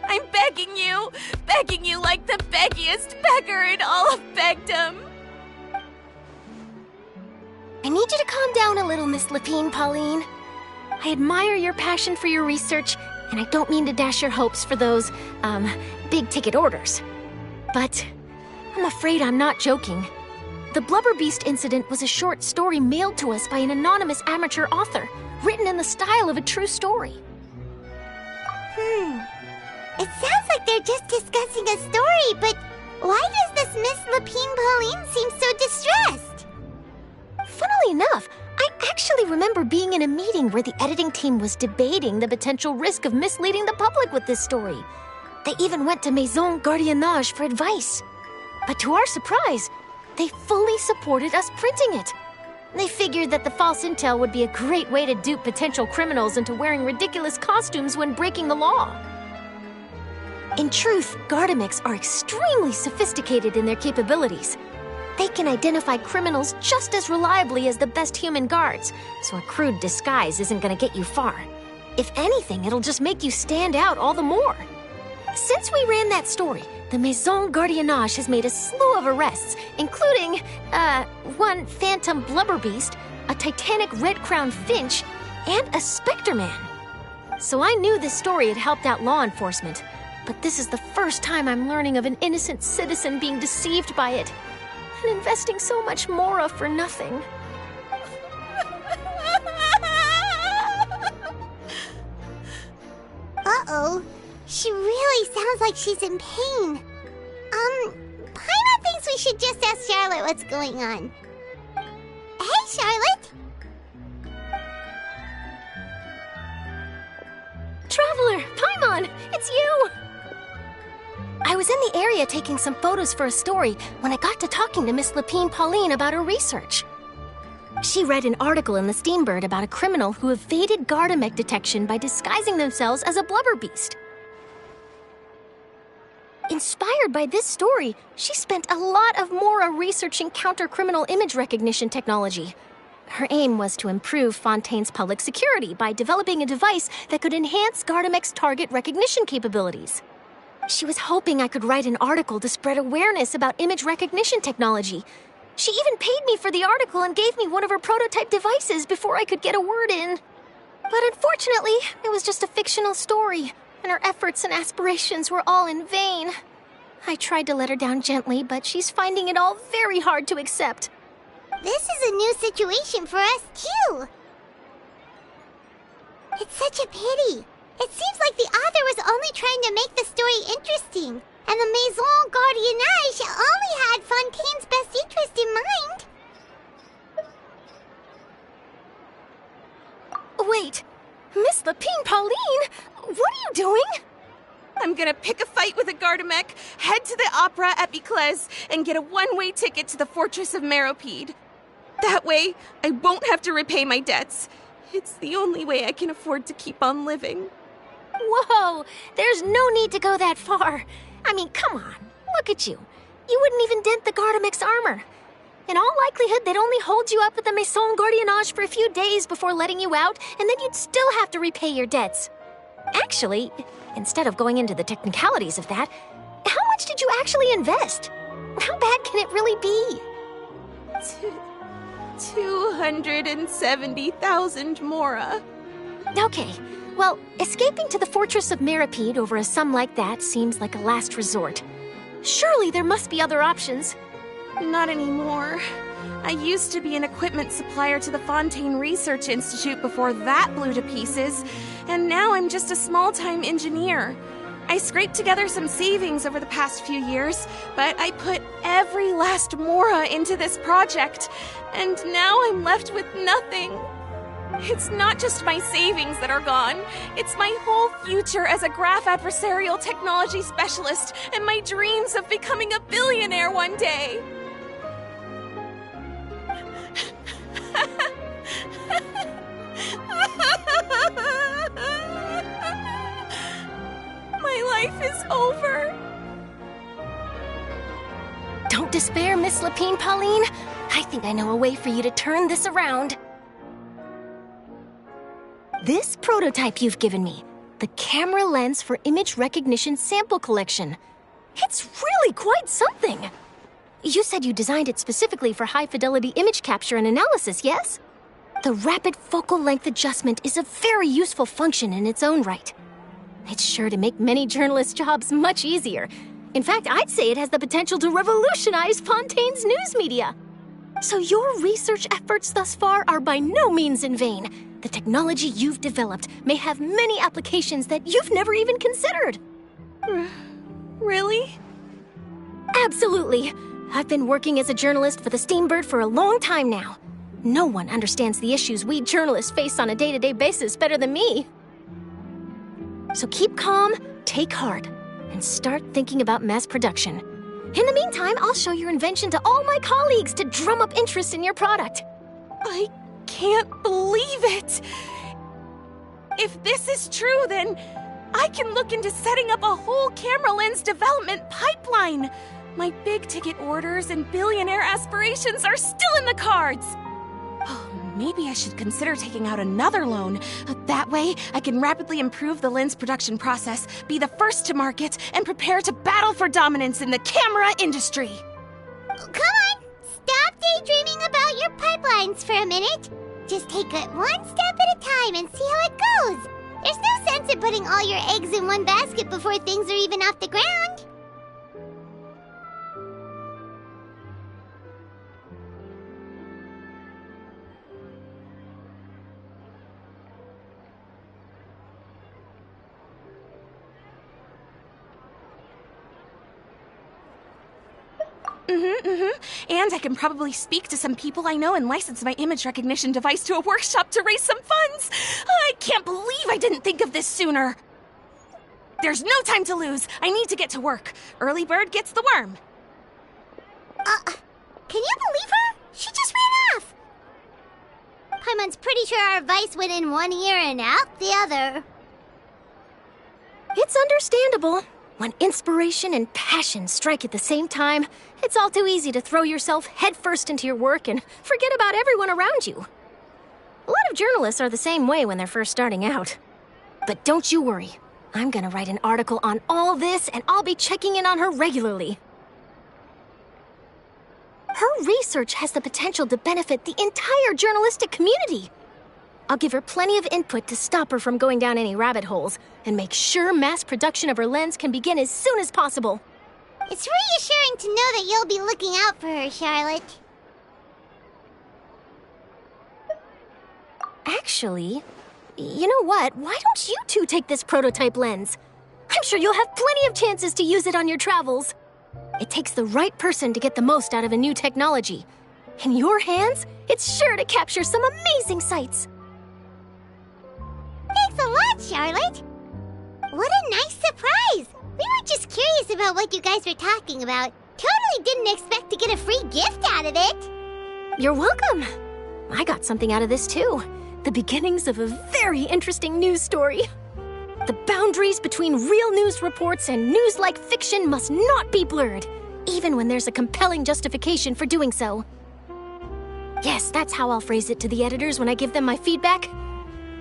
I'm begging you like the beggiest beggar in all of begdom. I need you to calm down a little, Miss Lapine, Pauline. I admire your passion for your research, and I don't mean to dash your hopes for those, big-ticket orders. But I'm afraid I'm not joking. The Blubber Beast incident was a short story mailed to us by an anonymous amateur author, written in the style of a true story. It sounds like they're just discussing a story, but why does this Miss Lapine Pauline seem so distressed? Funnily enough, I actually remember being in a meeting where the editing team was debating the potential risk of misleading the public with this story. They even went to Maison Gardiennage for advice. But to our surprise, they fully supported us printing it. They figured that the false intel would be a great way to dupe potential criminals into wearing ridiculous costumes when breaking the law. In truth, Gardamex are extremely sophisticated in their capabilities. They can identify criminals just as reliably as the best human guards, so a crude disguise isn't gonna get you far. If anything, it'll just make you stand out all the more. Since we ran that story, the Maison Gardiennage has made a slew of arrests, including, one phantom blubber beast, a titanic red-crowned finch, and a specter man. So I knew this story had helped out law enforcement, but this is the first time I'm learning of an innocent citizen being deceived by it, and investing so much mora for nothing. Uh-oh. She really sounds like she's in pain. Paimon thinks we should just ask Charlotte what's going on. Hey, Charlotte! Traveler, Paimon, it's you! I was in the area taking some photos for a story when I got to talking to Miss Lapine Pauline about her research. She read an article in the Steambird about a criminal who evaded Gardamek detection by disguising themselves as a blubber beast. Inspired by this story, she spent a lot of Mora researching counter-criminal image recognition technology. Her aim was to improve Fontaine's public security by developing a device that could enhance Gardamek's target recognition capabilities. She was hoping I could write an article to spread awareness about image recognition technology. She even paid me for the article and gave me one of her prototype devices before I could get a word in. But unfortunately, it was just a fictional story, and her efforts and aspirations were all in vain. I tried to let her down gently, but she's finding it all very hard to accept. This is a new situation for us, too. It's such a pity. It seems like the author was only trying to make the story interesting, and the Maison Gardiennage only had Fontaine's best interest in mind. Wait, Miss Lapine Pauline? What are you doing? I'm gonna pick a fight with a Gardamek, head to the opera at Biclez, and get a one-way ticket to the Fortress of Meropide. That way, I won't have to repay my debts. It's the only way I can afford to keep on living. Whoa, there's no need to go that far. I mean, come on, look at you. You wouldn't even dent the Gardamek's armor. In all likelihood, they'd only hold you up at the Maison Gardiennage for a few days before letting you out, and then you'd still have to repay your debts. Actually, instead of going into the technicalities of that, how much did you actually invest? How bad can it really be? 270,000 Mora. Okay, well, escaping to the Fortress of Meropide over a sum like that seems like a last resort. Surely there must be other options. Not anymore. I used to be an equipment supplier to the Fontaine Research Institute before that blew to pieces, and now I'm just a small-time engineer. I scraped together some savings over the past few years, but I put every last Mora into this project, and now I'm left with nothing. It's not just my savings that are gone. It's my whole future as a graph adversarial technology specialist and my dreams of becoming a billionaire one day. My life is over. Don't despair, Miss Lapine Pauline. I think I know a way for you to turn this around. This prototype you've given me, the camera lens for image recognition sample collection. It's really quite something. You said you designed it specifically for high-fidelity image capture and analysis, yes? The rapid focal length adjustment is a very useful function in its own right. It's sure to make many journalists' jobs much easier. In fact, I'd say it has the potential to revolutionize Fontaine's news media. So your research efforts thus far are by no means in vain. The technology you've developed may have many applications that you've never even considered. Really? Absolutely. I've been working as a journalist for the Steambird for a long time now. No one understands the issues we journalists face on a day-to-day basis better than me. So keep calm, take heart, and start thinking about mass production. In the meantime, I'll show your invention to all my colleagues to drum up interest in your product. I can't believe it! If this is true, then I can look into setting up a whole camera lens development pipeline. My big-ticket orders and billionaire aspirations are still in the cards. Oh, maybe I should consider taking out another loan. That way, I can rapidly improve the lens production process, be the first to market, and prepare to battle for dominance in the camera industry. Come on! Stop daydreaming about your pipelines for a minute. Just take it one step at a time and see how it goes. There's no sense in putting all your eggs in one basket before things are even off the ground. And I can probably speak to some people I know and license my image recognition device to a workshop to raise some funds. I can't believe I didn't think of this sooner. There's no time to lose. I need to get to work. Early bird gets the worm. Can you believe her? She just ran off. Paimon's pretty sure our advice went in one ear and out the other. It's understandable. When inspiration and passion strike at the same time, it's all too easy to throw yourself headfirst into your work and forget about everyone around you. A lot of journalists are the same way when they're first starting out. But don't you worry. I'm gonna write an article on all this, and I'll be checking in on her regularly. Her research has the potential to benefit the entire journalistic community. I'll give her plenty of input to stop her from going down any rabbit holes, and make sure mass production of her lens can begin as soon as possible. It's reassuring to know that you'll be looking out for her, Charlotte. Actually, you know what? Why don't you two take this prototype lens? I'm sure you'll have plenty of chances to use it on your travels. It takes the right person to get the most out of a new technology. In your hands, it's sure to capture some amazing sights. Thanks a lot, Charlotte. What a nice surprise. We were just curious about what you guys were talking about. Totally didn't expect to get a free gift out of it. You're welcome. I got something out of this too. The beginnings of a very interesting news story. The boundaries between real news reports and news-like fiction must not be blurred, even when there's a compelling justification for doing so. Yes, that's how I'll phrase it to the editors when I give them my feedback.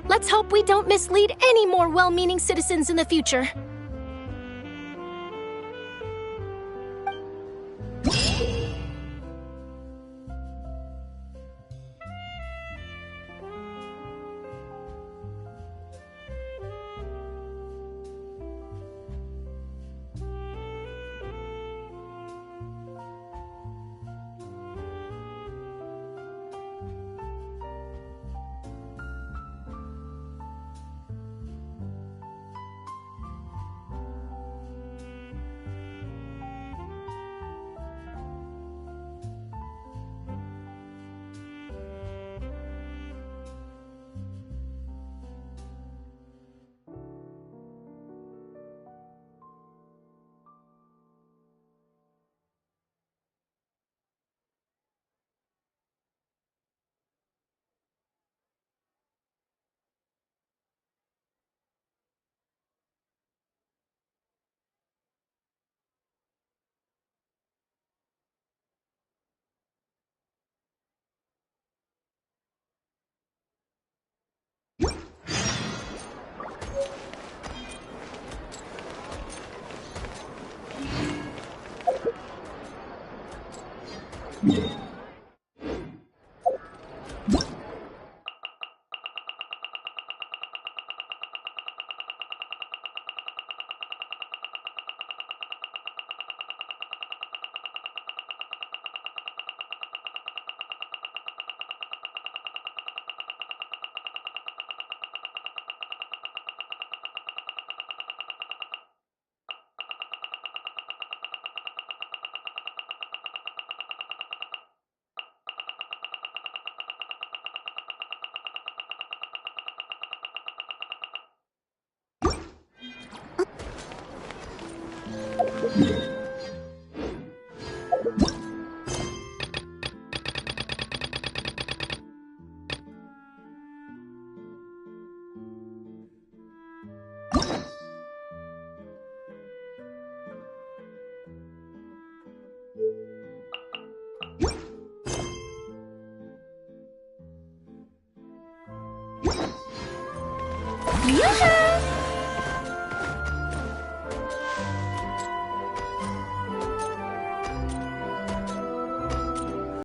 Let's hope we don't mislead any more well-meaning citizens in the future. Yoo-hoo!